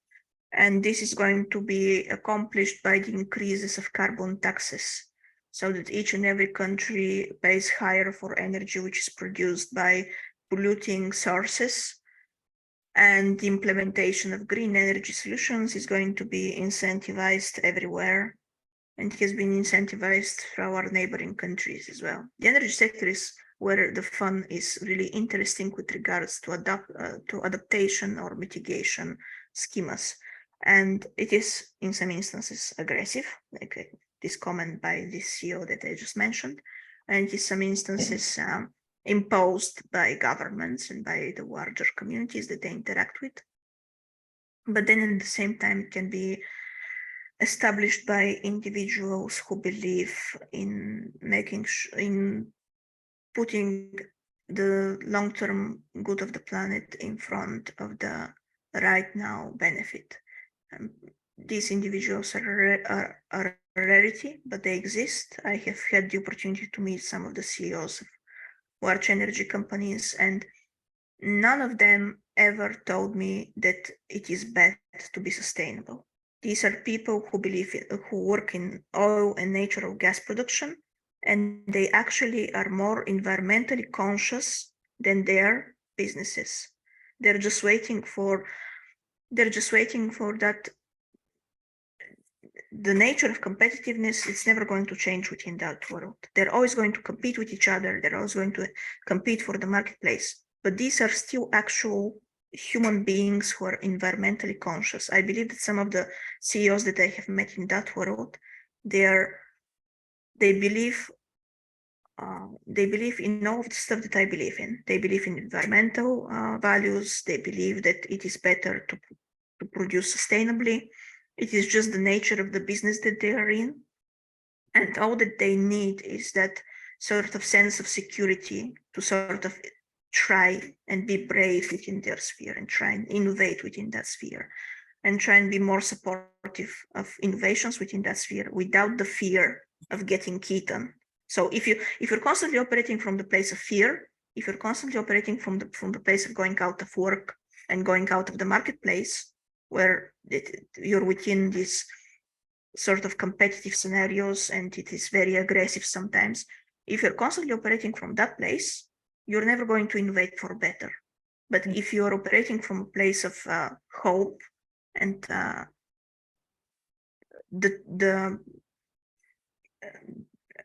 And this is going to be accomplished by the increases of carbon taxes. so that each and every country pays higher for energy which is produced by polluting sources. And the implementation of green energy solutions is going to be incentivized everywhere, and has been incentivized through our neighboring countries as well. The energy sector is where the fun is really interesting with regards to adaptation or mitigation schemas. And it is in some instances aggressive, like this comment by this CEO that I just mentioned, and in some instances imposed by governments and by the larger communities that they interact with. But then at the same time, it can be established by individuals who believe in in putting the long-term good of the planet in front of the right now benefit. These individuals are a rarity, but they exist. I have had the opportunity to meet some of the CEOs of large energy companies, and none of them ever told me that it is bad to be sustainable. These are people who work in oil and natural gas production, and they actually are more environmentally conscious than their businesses. They're just waiting for that. The nature of competitiveness, it's never going to change within that world. They're always going to compete with each other. They're always going to compete for the marketplace. But these are still actual human beings who are environmentally conscious. I believe that some of the CEOs that I have met in that world, they believe in all of the stuff that I believe in. They believe in environmental values. They believe that it is better to produce sustainably. It is just the nature of the business that they are in. And all that they need is that sort of sense of security to sort of try and be brave within their sphere and try and innovate within that sphere and try and be more supportive of innovations within that sphere without the fear of getting eaten. So if you're constantly operating from the place of fear, if you're constantly operating from the place of going out of work and going out of the marketplace, where you're within these sort of competitive scenarios and it is very aggressive sometimes, if you're constantly operating from that place, you're never going to innovate for better. But if you're operating from a place of hope and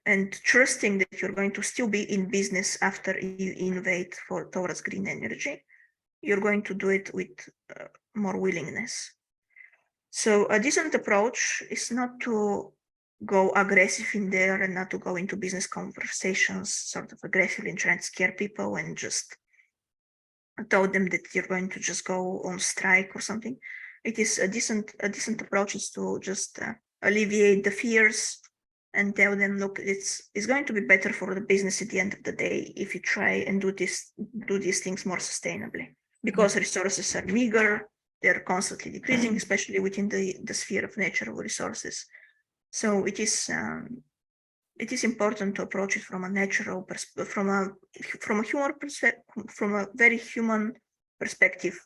and trusting that you're going to still be in business after you innovate towards green energy, you're going to do it with more willingness. So a decent approach is not to go aggressive in there and not to go into business conversations sort of aggressively and try to scare people and just tell them that you're going to just go on strike or something. It is a decent approach is to just alleviate the fears and tell them, look, it's going to be better for the business at the end of the day if you try and do these things more sustainably, because resources are meager, they're constantly decreasing, especially within the sphere of natural resources. So it is important to approach it from a natural perspective, from a human perspective, from a very human perspective,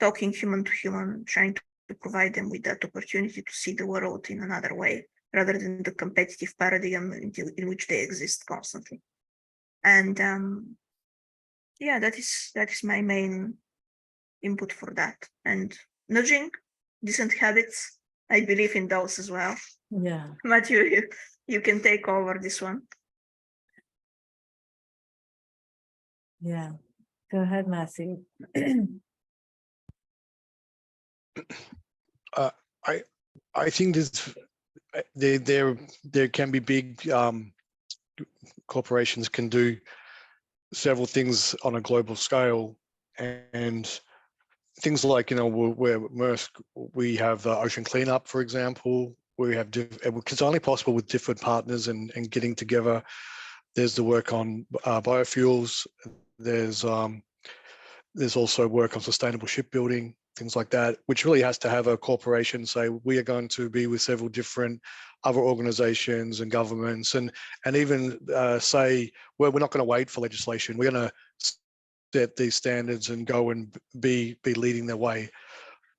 talking human to human, trying to provide them with that opportunity to see the world in another way, rather than the competitive paradigm in which they exist constantly. And yeah, that is my main input for that. And nudging, decent habits, I believe in those as well. Yeah. But you can take over this one. Yeah. Go ahead, Matthew. I think there can be big corporations can do several things on a global scale, and things like, where Maersk, we have ocean cleanup, for example. We have it's only possible with different partners and getting together. There's the work on biofuels. There's also work on sustainable shipbuilding, things like that, which really has to have a corporation say, we are going to be with several different other organizations and governments, and even say, well, we're not going to wait for legislation. We're going to set these standards and go and be leading the way.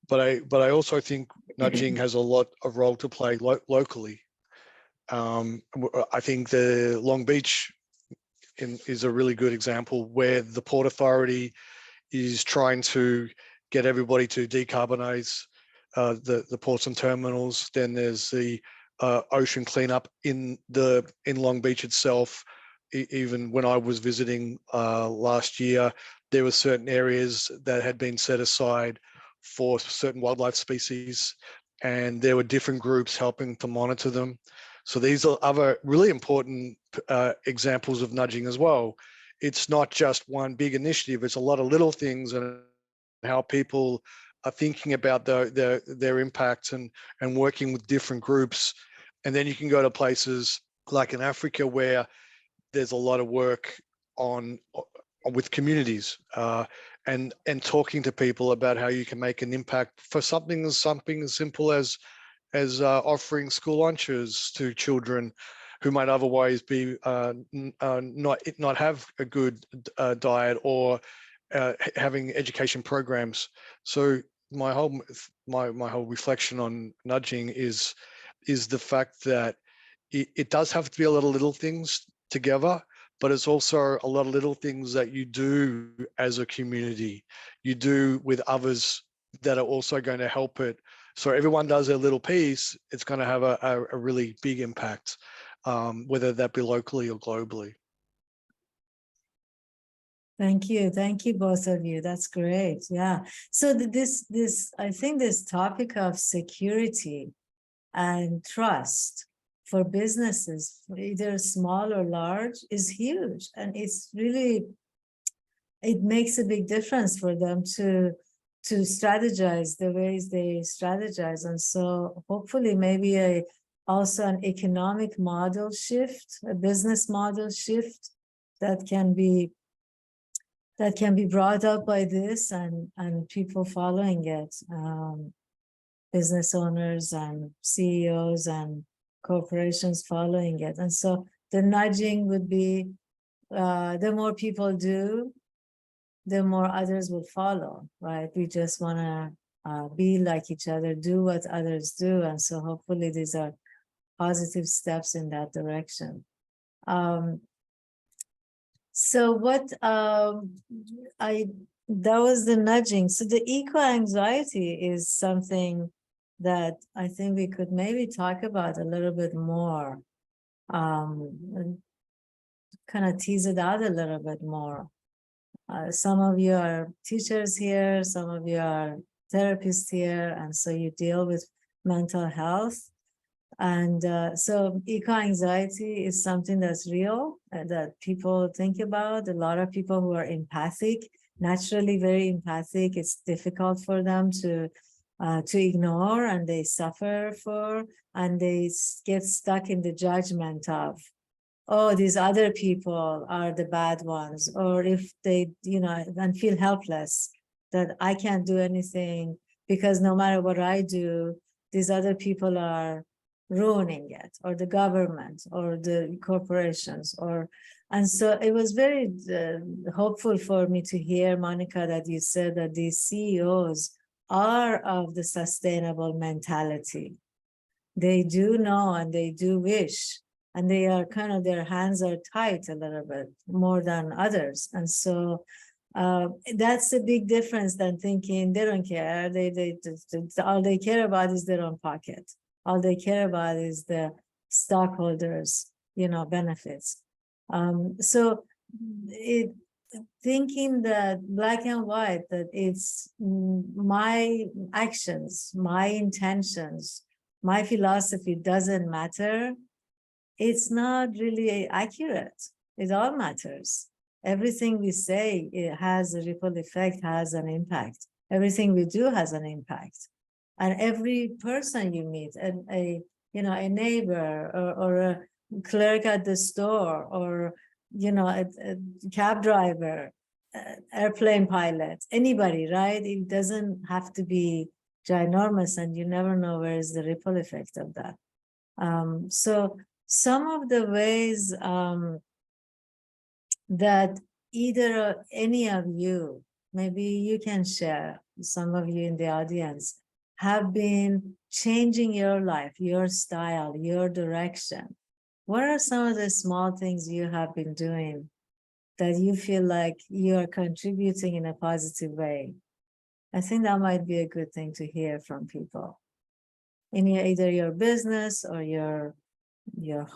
But I also think nudging has a lot of role to play locally. I think the Long Beach is a really good example where the Port Authority is trying to get everybody to decarbonize the ports and terminals. Then there's the ocean cleanup in Long Beach itself. Even when I was visiting last year, there were certain areas that had been set aside for certain wildlife species, and there were different groups helping to monitor them. So these are other really important examples of nudging as well. It's not just one big initiative, it's a lot of little things, and how people are thinking about their impacts and working with different groups. And then you can go to places like in Africa where there's a lot of work with communities and talking to people about how you can make an impact for something as simple as offering school lunches to children who might otherwise be not have a good diet, or having education programs. So my whole reflection on nudging is the fact that it does have to be a lot of little things together, but it's also a lot of little things that you do as a community, you do with others that are also going to help it. So everyone does their little piece, it's going to have a really big impact, whether that be locally or globally. Thank you both of you. That's great. Yeah. So this I think this topic of security and trust for businesses, either small or large, is huge, and it's really, it makes a big difference for them to strategize the ways they strategize. And so hopefully maybe also an economic model shift, a business model shift that can be brought up by this, and people following it, business owners and CEOs and corporations following it. And so the nudging would be, the more people do, the more others will follow, right? We just want to be like each other, do what others do. And so hopefully these are positive steps in that direction. So what that was the nudging. So the eco-anxiety is something that I think we could maybe talk about a little bit more, and kind of tease it out a little bit more. Some of you are teachers here, some of you are therapists here, and so you deal with mental health. And so eco-anxiety is something that's real, that people think about. A lot of people who are empathic, naturally very empathic, it's difficult for them to ignore, and they suffer for, and they get stuck in the judgment of, oh, these other people are the bad ones, or if they, and feel helpless that I can't do anything because no matter what I do, these other people are ruining it, or the government, or the corporations, and so it was very hopeful for me to hear, Monika, that you said that these CEOs are of the sustainable mentality. They do know and they do wish, and they are kind of, their hands are tight a little bit more than others. And so that's a big difference than thinking they don't care. They all they care about is their own pocket. All they care about is the stockholders, benefits. So thinking that black and white, that it's my actions, my intentions, my philosophy doesn't matter, it's not really accurate. It all matters. Everything we say, it has a ripple effect, has an impact. Everything we do has an impact. And every person you meet, a neighbor, or a clerk at the store, or a cab driver, airplane pilot, anybody, right? It doesn't have to be ginormous, and you never know where is the ripple effect of that. So some of the ways that either any of you, maybe you can share, some of you in the audience, have been changing your life, your style, your direction? What are some of the small things you have been doing that you feel like you are contributing in a positive way? I think that might be a good thing to hear from people in either your business or your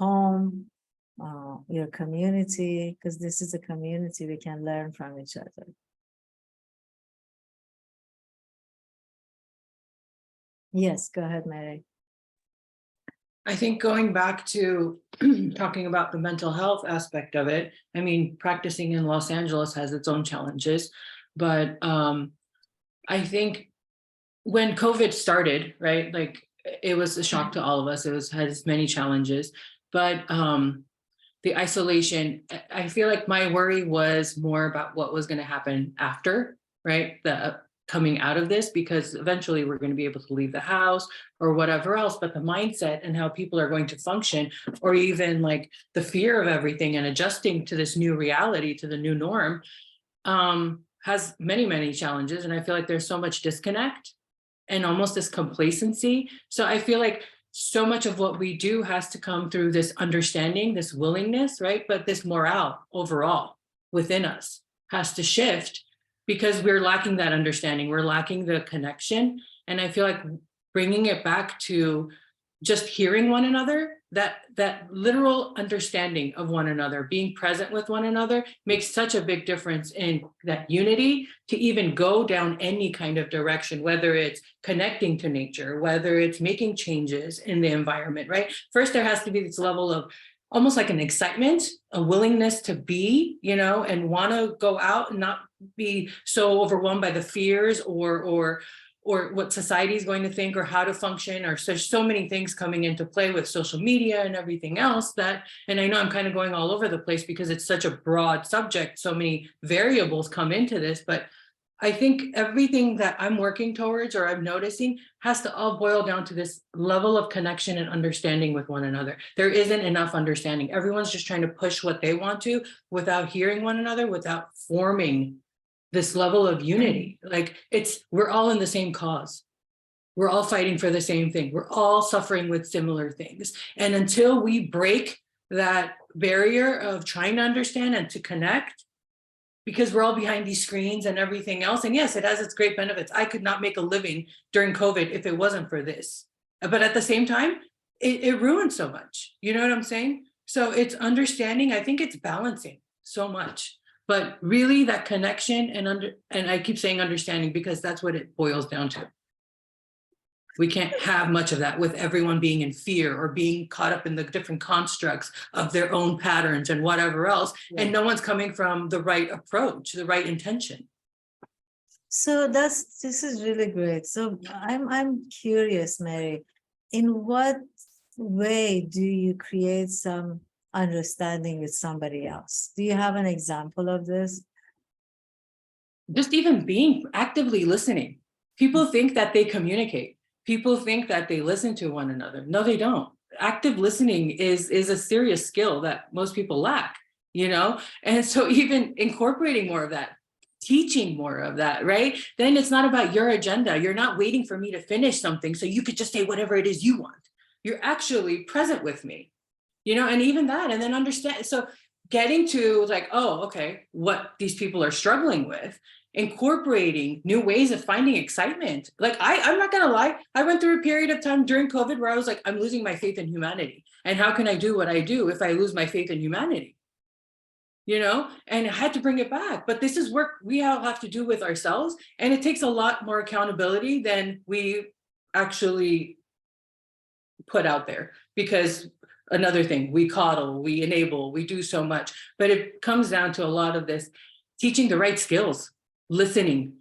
home, your community, because this is a community we can learn from each other. Yes, go ahead, Mary. I think going back to talking about the mental health aspect of it, I mean, practicing in Los Angeles has its own challenges, but I think when COVID started, right, like it was a shock to all of us. It has many challenges, but the isolation, I feel like my worry was more about what was going to happen after, right? The coming out of this, because eventually we're going to be able to leave the house or whatever else, but the mindset and how people are going to function, or even like the fear of everything and adjusting to this new reality, to the new norm, has many, many challenges. And I feel like there's so much disconnect and almost this complacency. So I feel like so much of what we do has to come through this understanding, this willingness, right? But this morale overall within us has to shift, because we're lacking that understanding. We're lacking the connection. And I feel like bringing it back to just hearing one another, that literal understanding of one another, being present with one another, makes such a big difference in that unity to even go down any kind of direction, whether it's connecting to nature, whether it's making changes in the environment, right? First, there has to be this level of almost like an excitement, a willingness to be, and want to go out and not be so overwhelmed by the fears or what society is going to think or how to function, or so many things coming into play with social media and everything else and I know I'm kind of going all over the place because it's such a broad subject, so many variables come into this, but I think everything that I'm working towards or I'm noticing has to all boil down to this level of connection and understanding with one another. There isn't enough understanding. Everyone's just trying to push what they want to without hearing one another, without forming this level of unity. Like we're all in the same cause. We're all fighting for the same thing. We're all suffering with similar things. And until we break that barrier of trying to understand and to connect, because we're all behind these screens and everything else. And yes, it has its great benefits. I could not make a living during COVID if it wasn't for this. But at the same time, it ruined so much. You know what I'm saying? So it's understanding. I think it's balancing so much. But really that connection and I keep saying understanding because that's what it boils down to. We can't have much of that with everyone being in fear or being caught up in the different constructs of their own patterns and whatever else. Yeah. And no one's coming from the right approach, the right intention. So this is really great. So I'm curious, Mary, in what way do you create some understanding with somebody else? Do you have an example of this? Just even being actively listening. People think that they communicate. People think that they listen to one another. No, they don't. Active listening is a serious skill that most people lack, And so even incorporating more of that, teaching more of that, right? Then it's not about your agenda. You're not waiting for me to finish something so you could just say whatever it is you want. You're actually present with me, and even that, and then understand. So getting to like, oh, okay, what these people are struggling with, incorporating new ways of finding excitement. Like I'm not gonna lie, I went through a period of time during COVID where I was like, I'm losing my faith in humanity. And how can I do what I do if I lose my faith in humanity? And I had to bring it back. But this is work we all have to do with ourselves. And it takes a lot more accountability than we actually put out there. Because another thing, we coddle, we enable, we do so much. But it comes down to a lot of this teaching the right skills. Listening.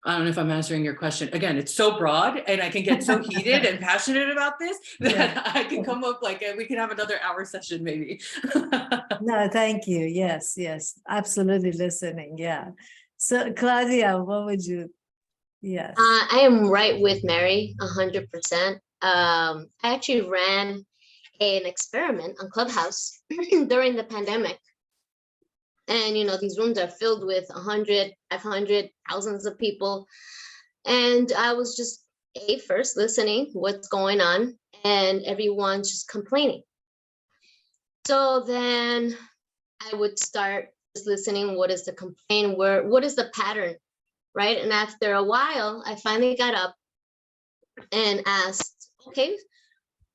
I don't know if I'm answering your question. Again, it's so broad and I can get so heated and passionate about this that I can come up we can have another hour session maybe. No, thank you. Yes, absolutely listening. Yeah. So Claudia, what would you? Yes. I am right with Mary, 100%. I actually ran an experiment on Clubhouse during the pandemic. And, these rooms are filled with 100, 500, thousands of people. And I was just first listening what's going on, and everyone's just complaining. So then I would start just listening. What is the complaint? What is the pattern? Right. And after a while, I finally got up and asked, okay,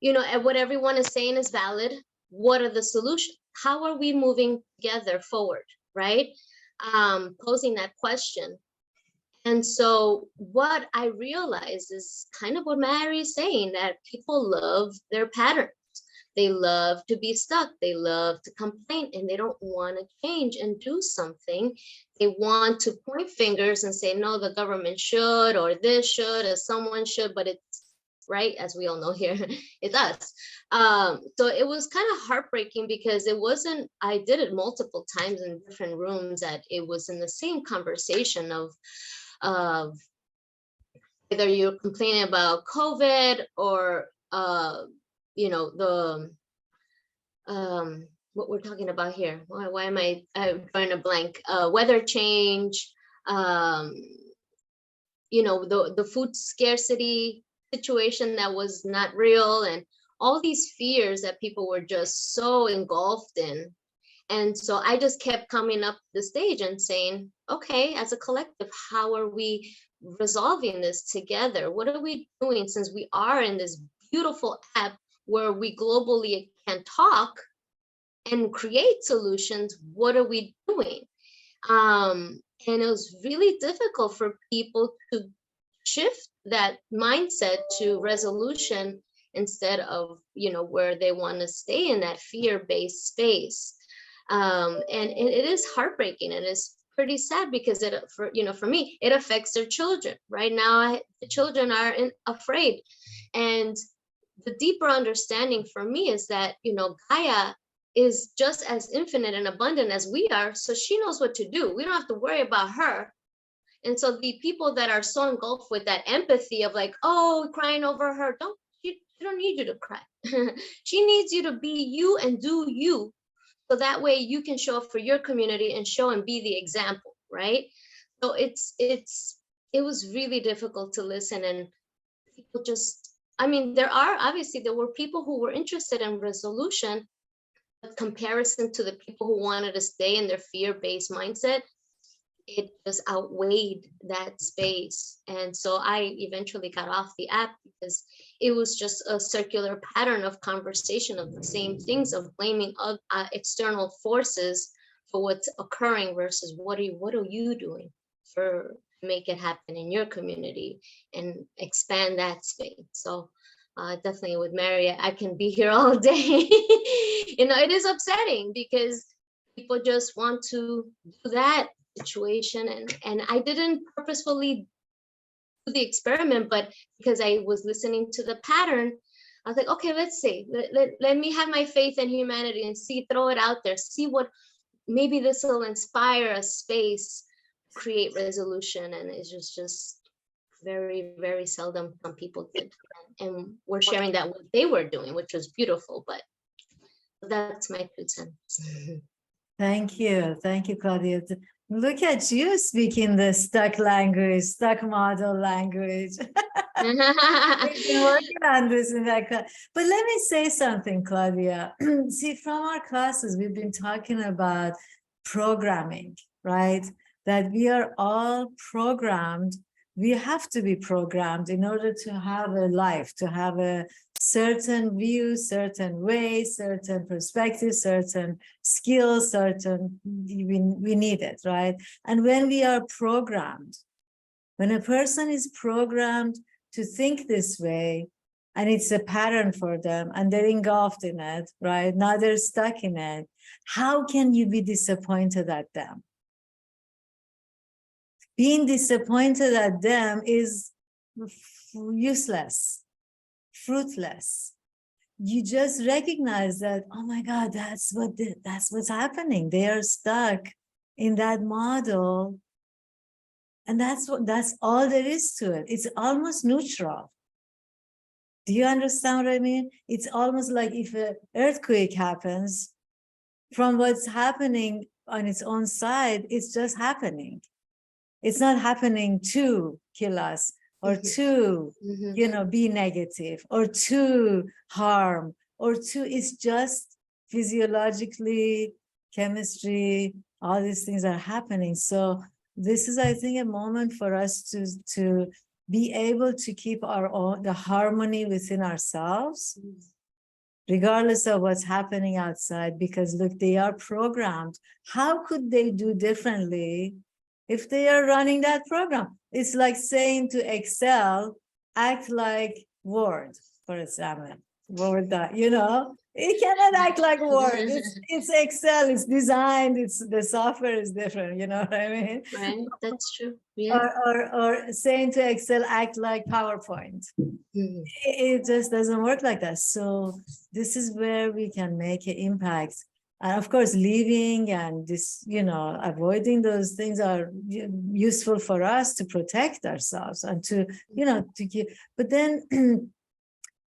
what everyone is saying is valid. What are the solutions? How are we moving together forward? Right. Posing that question. And so what I realized is kind of what Mary is saying, that people love their patterns. They love to be stuck. They love to complain, and they don't want to change and do something. They want to point fingers and say, no, the government should, or this should, or someone should, but it's right, as we all know here, it's us. So it was kind of heartbreaking, because it wasn't, I did it multiple times in different rooms, that it was in the same conversation of either you're complaining about COVID, or the what we're talking about here. Why am I drawing a blank? Weather change, the food scarcity situation that was not real, and all these fears that people were just so engulfed in. And so I just kept coming up the stage and saying, okay, as a collective, how are we resolving this together? What are we doing, since we are in this beautiful app where we globally can talk and create solutions? What are we doing? And it was really difficult for people to shift that mindset to resolution, instead of, where they want to stay in that fear-based space. And it is heartbreaking, and it's pretty sad, because for me, it affects their children. Right now, the children are afraid. And the deeper understanding for me is that, Gaia is just as infinite and abundant as we are. So she knows what to do. We don't have to worry about her. And so the people that are so engulfed with that empathy of like, oh, crying over her, she don't need you to cry. She needs you to be you and do you. So that way you can show up for your community and show and be the example, right? So it was really difficult to listen, and people just, there were people who were interested in resolution, but comparison to the people who wanted to stay in their fear-based mindset, it just outweighed that space. And so I eventually got off the app, because it was just a circular pattern of conversation of the same things, of blaming external forces for what's occurring, versus what are you doing to make it happen in your community and expand that space. So definitely with Mary, I can be here all day. It is upsetting, because people just want to do that situation, and I didn't purposefully do the experiment, but because I was listening to the pattern, I was like, okay, let's see, let me have my faith in humanity and throw it out there, see what, maybe this will inspire a space, create resolution. And it's just very, very seldom some people did, and we're sharing that what they were doing, which was beautiful. But that's my 2 cents. Thank you, Claudia. Look at you speaking the stuck model language. We've been working on this in that class. But let me say something, Claudia. See, from our classes, we've been talking about programming, right? That we are all programmed. We have to be programmed in order to have a life, to have a certain view, certain way, certain perspective, certain skills, we need it, right? And when we are programmed, when a person is programmed to think this way, and it's a pattern for them, and they're engulfed in it, right? Now they're stuck in it. How can you be disappointed at them? Being disappointed at them is useless, fruitless. You just recognize that, oh my God, that's what's happening. They are stuck in that model. And that's all there is to it. It's almost neutral. Do you understand what I mean? It's almost like if an earthquake happens, from what's happening on its own side, it's just happening. It's not happening to kill us. or to, Mhm. be negative, or to harm, or to, it's just physiologically, chemistry, all these things are happening. So this is, I think, a moment for us to be able to keep our own, the harmony within ourselves, regardless of what's happening outside, because look, they are programmed. How could they do differently if they are running that program? It's like saying to Excel, act like Word, for example. Word, it cannot act like Word. It's Excel, it's designed, it's the software is different, you know what I mean? Right, that's true. Yeah. Or saying to Excel, act like PowerPoint. Mhm. It just doesn't work like that. So this is where we can make an impact. And of course, leaving and this, avoiding those things are useful for us to protect ourselves and to give. But then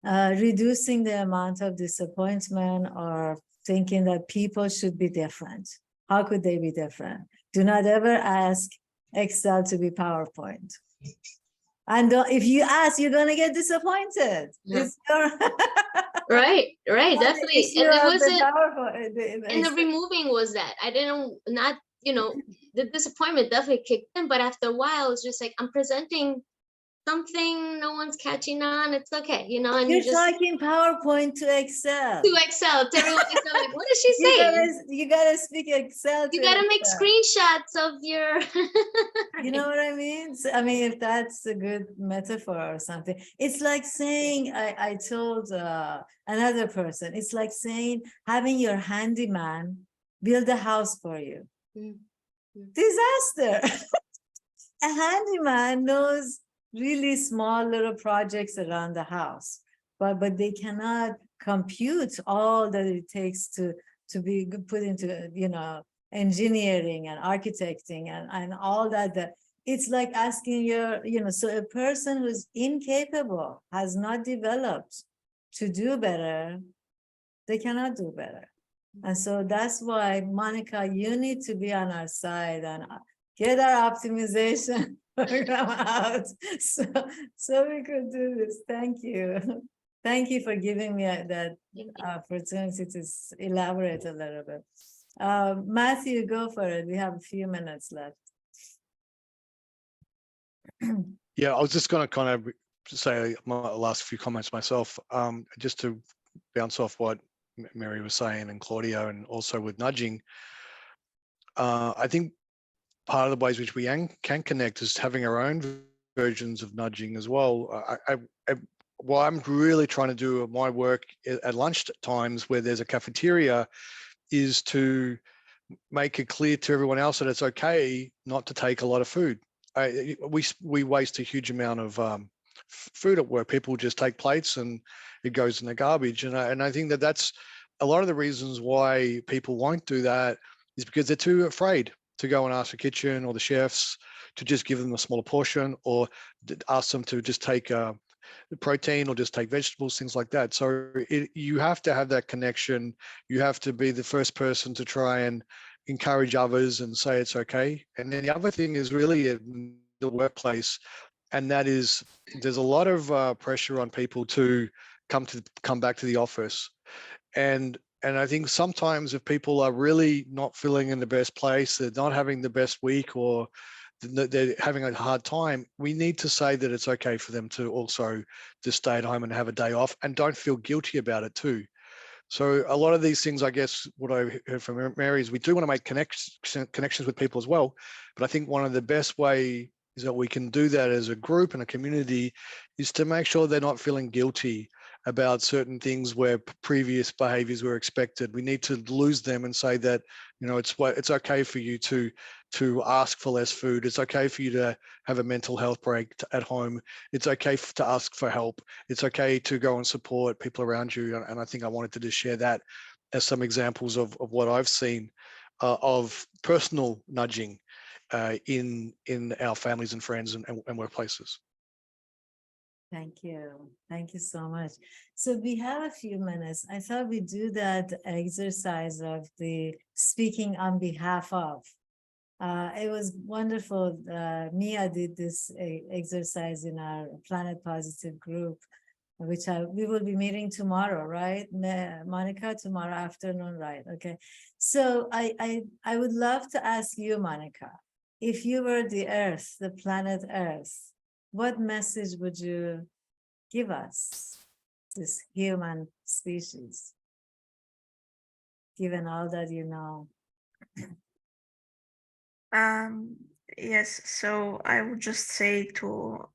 reducing the amount of disappointment or thinking that people should be different. How could they be different? Do not ever ask Excel to be PowerPoint. And if you ask, you're gonna get disappointed. Yeah. It's your Right, definitely. issue And it of the wasn't, PowerPoint. and the removing was that I didn't not, the disappointment definitely kicked in, but after a while, it's just like I'm presenting something, no one's catching on. It's okay, and you You're just talking PowerPoint to Excel. to Excel, to everyone. Excel, like, what is she You saying? gotta speak Excel. You to gotta make Excel. screenshots of your. You know what I mean? So, I mean, if that's a good metaphor or something, it's like saying, I told another person, it's like saying, having your handyman build a house for you. Mm. Disaster. A handyman knows really small little projects around the house, but they cannot compute all that it takes to be put into, engineering and architecting and all that. It's like asking so a person who's incapable, has not developed to do better, they cannot do better. And so that's why, Monika, you need to be on our side and get our optimization program out so we could do this. Thank you. Thank you for giving me that opportunity to elaborate a little bit. Matthew, go for it. We have a few minutes left. Yeah, I was just going to kind of say my last few comments myself, just to bounce off what Mary was saying and Claudia, and also with nudging. I think part of the ways which we can connect is having our own versions of nudging as well. What I'm really trying to do at my work at lunch times, where there's a cafeteria, is to make it clear to everyone else that it's okay not to take a lot of food. We waste a huge amount of food at work. People just take plates and it goes in the garbage. And I think that's a lot of the reasons why people won't do that is because they're too afraid to go and ask the kitchen or the chefs to just give them a smaller portion, or ask them to just take the protein or just take vegetables, things like that. So you have to have that connection. You have to be the first person to try and encourage others and say it's okay. And then the other thing is really in the workplace, and that is there's a lot of pressure on people to come back to the office. And I think sometimes if people are really not feeling in the best place, they're not having the best week, or they're having a hard time, we need to say that it's okay for them to also just stay at home and have a day off, and don't feel guilty about it too. So a lot of these things, I guess, what I heard from Mary is we do want to make connections with people as well. But I think one of the best ways that we can do that as a group and a community is to make sure they're not feeling guilty about certain things where previous behaviors were expected. We need to lose them and say that, it's okay for you to ask for less food. It's okay for you to have a mental health break at home. It's okay to ask for help. It's okay to go and support people around you. And I think I wanted to just share that as some examples of what I've seen of personal nudging in our families and friends and workplaces. Thank you. Thank you so much. So we have a few minutes. I thought we'd do that exercise of the speaking on behalf of. It was wonderful. Mia did this exercise in our Planet Positive group, which we will be meeting tomorrow, right, Monica? Tomorrow afternoon, right? Okay. So I would love to ask you, Monika, if you were the Earth, the planet Earth, what message would you give us, this human species, given all that you know? Yes, so I would just say to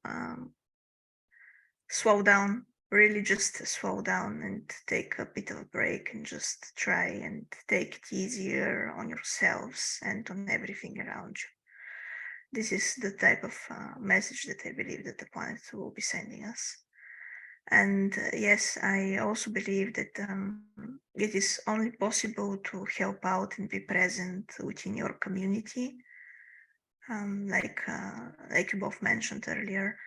slow down, really just slow down and take a bit of a break and just try and take it easier on yourselves and on everything around you. This is the type of message that I believe that the planet will be sending us. And yes, I also believe that it is only possible to help out and be present within your community. Like you both mentioned earlier,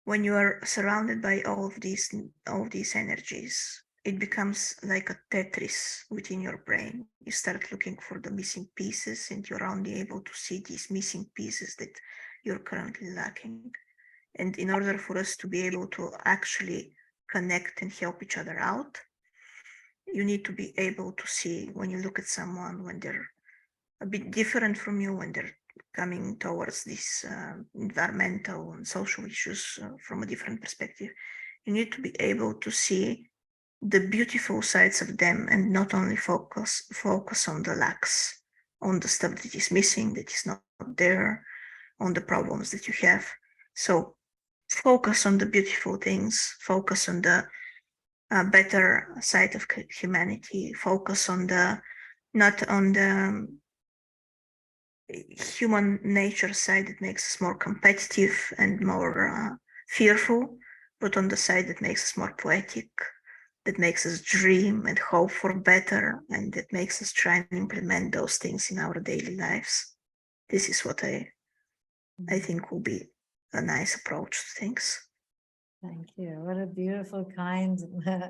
when you are surrounded by all of these energies, it becomes like a Tetris within your brain. You start looking for the missing pieces, and you're only able to see these missing pieces that you're currently lacking. And in order for us to be able to actually connect and help each other out, you need to be able to see when you look at someone, when they're a bit different from you, when they're coming towards these environmental and social issues from a different perspective. You need to be able to see the beautiful sides of them and not only focus on the lacks, on the stuff that is missing, that is not there, on the problems that you have. So focus on the beautiful things, focus on the better side of humanity, focus on the, not on the human nature side that makes us more competitive and more fearful, but on the side that makes us more poetic, that makes us dream and hope for better, and that makes us try and implement those things in our daily lives. This is what I think will be a nice approach to things. Thank you. What a beautiful, kind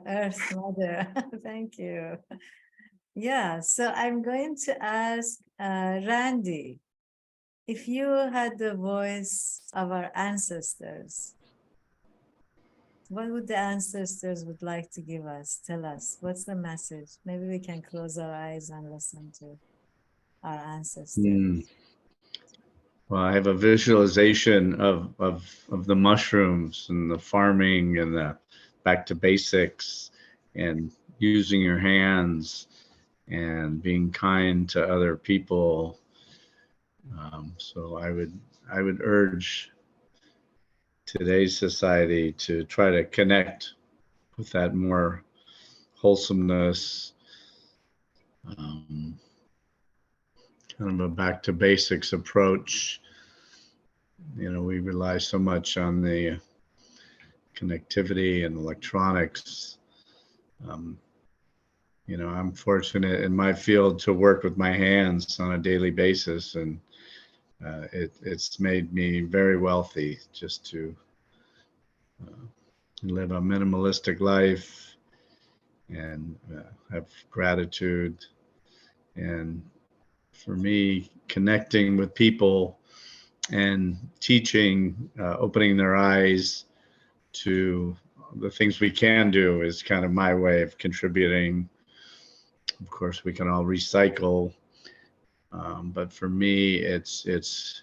Earth Mother. Thank you. Yeah, so I'm going to ask Randy, if you had the voice of our ancestors, what would the ancestors would like to give us? Tell us, what's the message? Maybe we can close our eyes and listen to our ancestors. Well, I have a visualization of the mushrooms and the farming and the back to basics and using your hands and being kind to other people. So I would urge today's society to try to connect with that more wholesomeness, kind of a back to basics approach. You know, we rely so much on the connectivity and electronics. You know, I'm fortunate in my field to work with my hands on a daily basis, and it's made me very wealthy just to live a minimalistic life and have gratitude. And for me, connecting with people and teaching, opening their eyes to the things we can do is kind of my way of contributing. Of course, we can all recycle, but for me, it's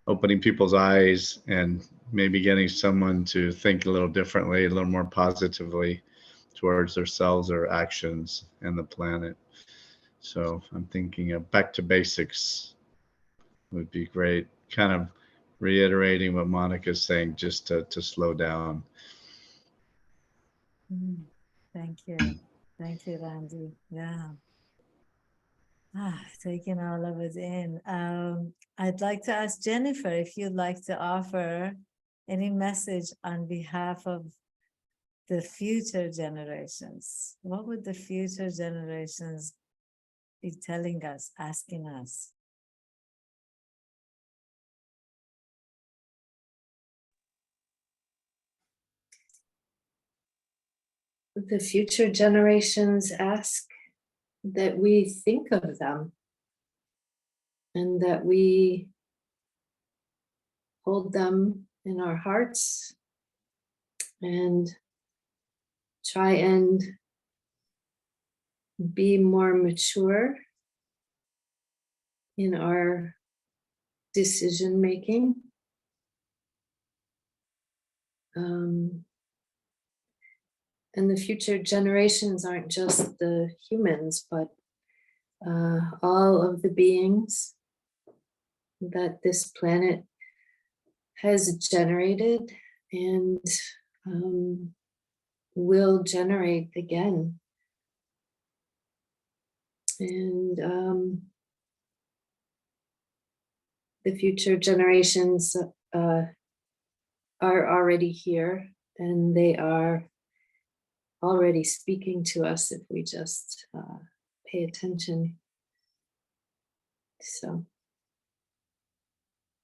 opening people's eyes and maybe getting someone to think a little differently, a little more positively towards themselves or actions and the planet. So I'm thinking of back to basics would be great. Kind of reiterating what Monika's saying, just to slow down. Thank you. Thank you, Randy. Yeah. Taking all of it in. I'd like to ask Jennifer if you'd like to offer any message on behalf of the future generations. What would the future generations be telling us, asking us? The future generations ask that we think of them and that we hold them in our hearts and try and be more mature in our decision making. And the future generations aren't just the humans, but all of the beings that this planet has generated and will generate again. And the future generations are already here, and they are already speaking to us if we just pay attention. So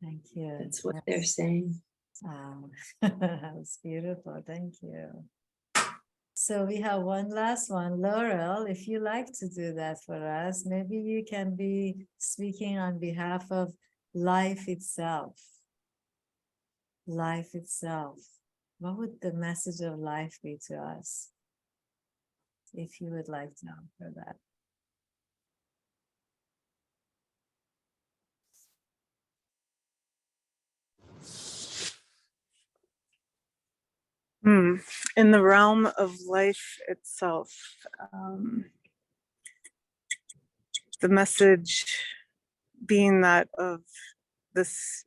Thank you. that's what they're saying. Wow. That's beautiful. Thank you. So we have one last one. Laurel, if you like to do that for us, maybe you can be speaking on behalf of life itself. Life itself. What would the message of life be to us? If you would like to offer that. In the realm of life itself, the message being that of this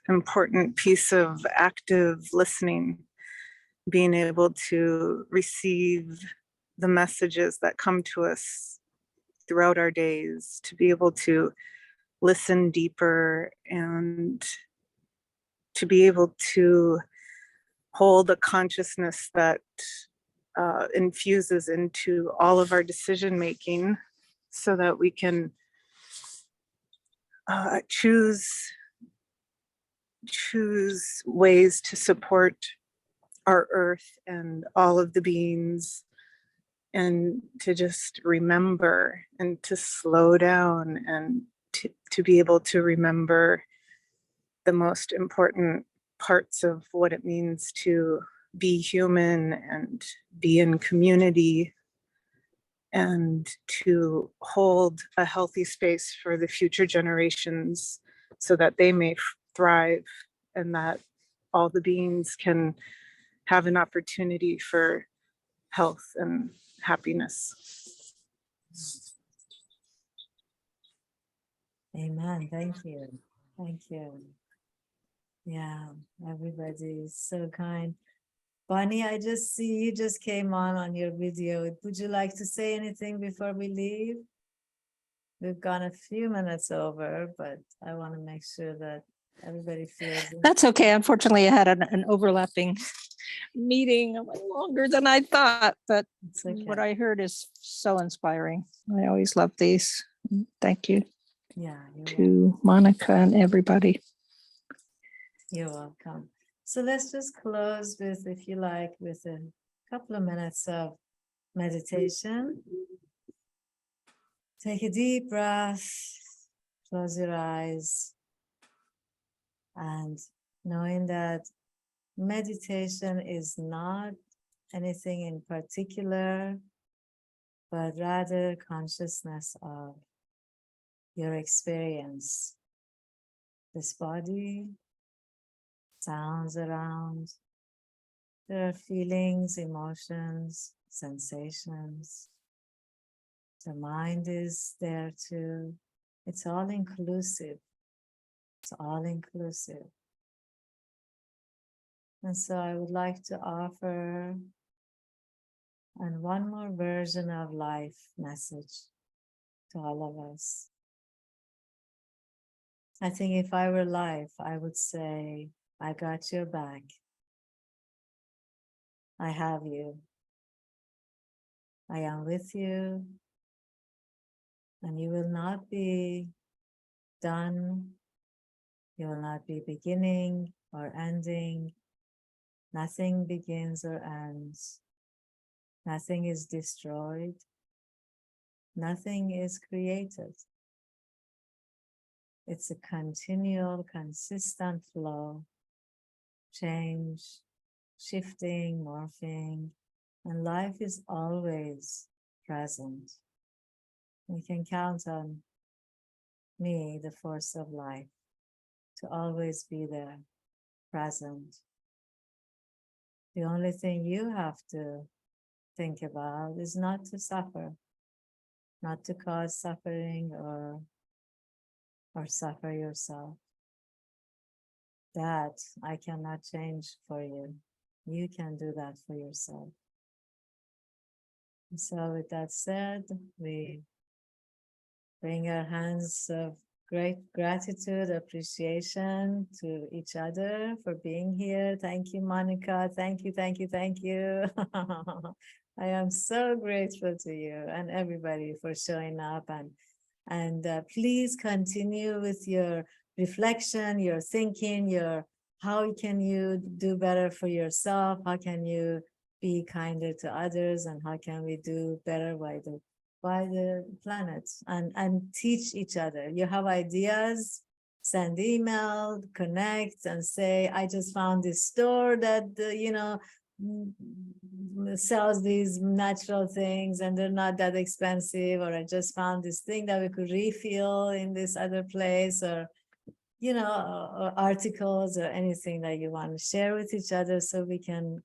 important piece of active listening, being able to receive the messages that come to us throughout our days, to be able to listen deeper and to be able to hold a consciousness that infuses into all of our decision making so that we can choose ways to support our earth and all of the beings, and to just remember and to slow down and to be able to remember the most important parts of what it means to be human and be in community, and to hold a healthy space for the future generations so that they may thrive and that all the beings can have an opportunity for health and happiness. Amen. Thank you. Thank you. Yeah, everybody is so kind. Bonnie, I just see you just came on your video. Would you like to say anything before we leave? We've gone a few minutes over, but I want to make sure that everybody feels it. That's okay. Unfortunately, I had an overlapping meeting longer than I thought, but what I heard is so inspiring. I always love these. Thank you to Monika and everybody. You're welcome. So let's just close with, if you like, with a couple of minutes of meditation. Take a deep breath, close your eyes, and knowing that meditation is not anything in particular, but rather consciousness of your experience, this body, sounds around. There are feelings, emotions, sensations. The mind is there too. It's all inclusive. It's all inclusive. And so I would like to offer and one more version of life message to all of us. I think if I were life, I would say, I got your back. I have you. I am with you. And you will not be done. You will not be beginning or ending. Nothing begins or ends. Nothing is destroyed. Nothing is created. It's a continual, consistent flow, change, shifting, morphing, and life is always present. We can count on me, the force of life, to always be there, present. The only thing you have to think about is not to suffer, not to cause suffering or suffer yourself. That I cannot change for you. You can do that for yourself. So with that said, we bring our hands of great gratitude, appreciation to each other for being here. Thank you, Monika. Thank you, thank you, thank you. I am so grateful to you and everybody for showing up, and please continue with your reflection, your thinking, your how can you do better for yourself? How can you be kinder to others, and how can we do better by the planet and teach each other? You have ideas, send email, connect, and say, I just found this store that sells these natural things and they're not that expensive, or I just found this thing that we could refill in this other place, or or articles or anything that you want to share with each other so we can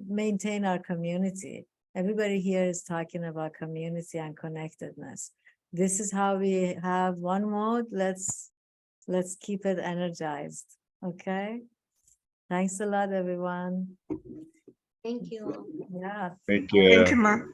maintain our community. Everybody here is talking about community and connectedness. This is how we have one mode. Let's keep it energized. Okay. Thanks a lot, everyone. Thank you. Yeah. Thank you. Thank you, Ma.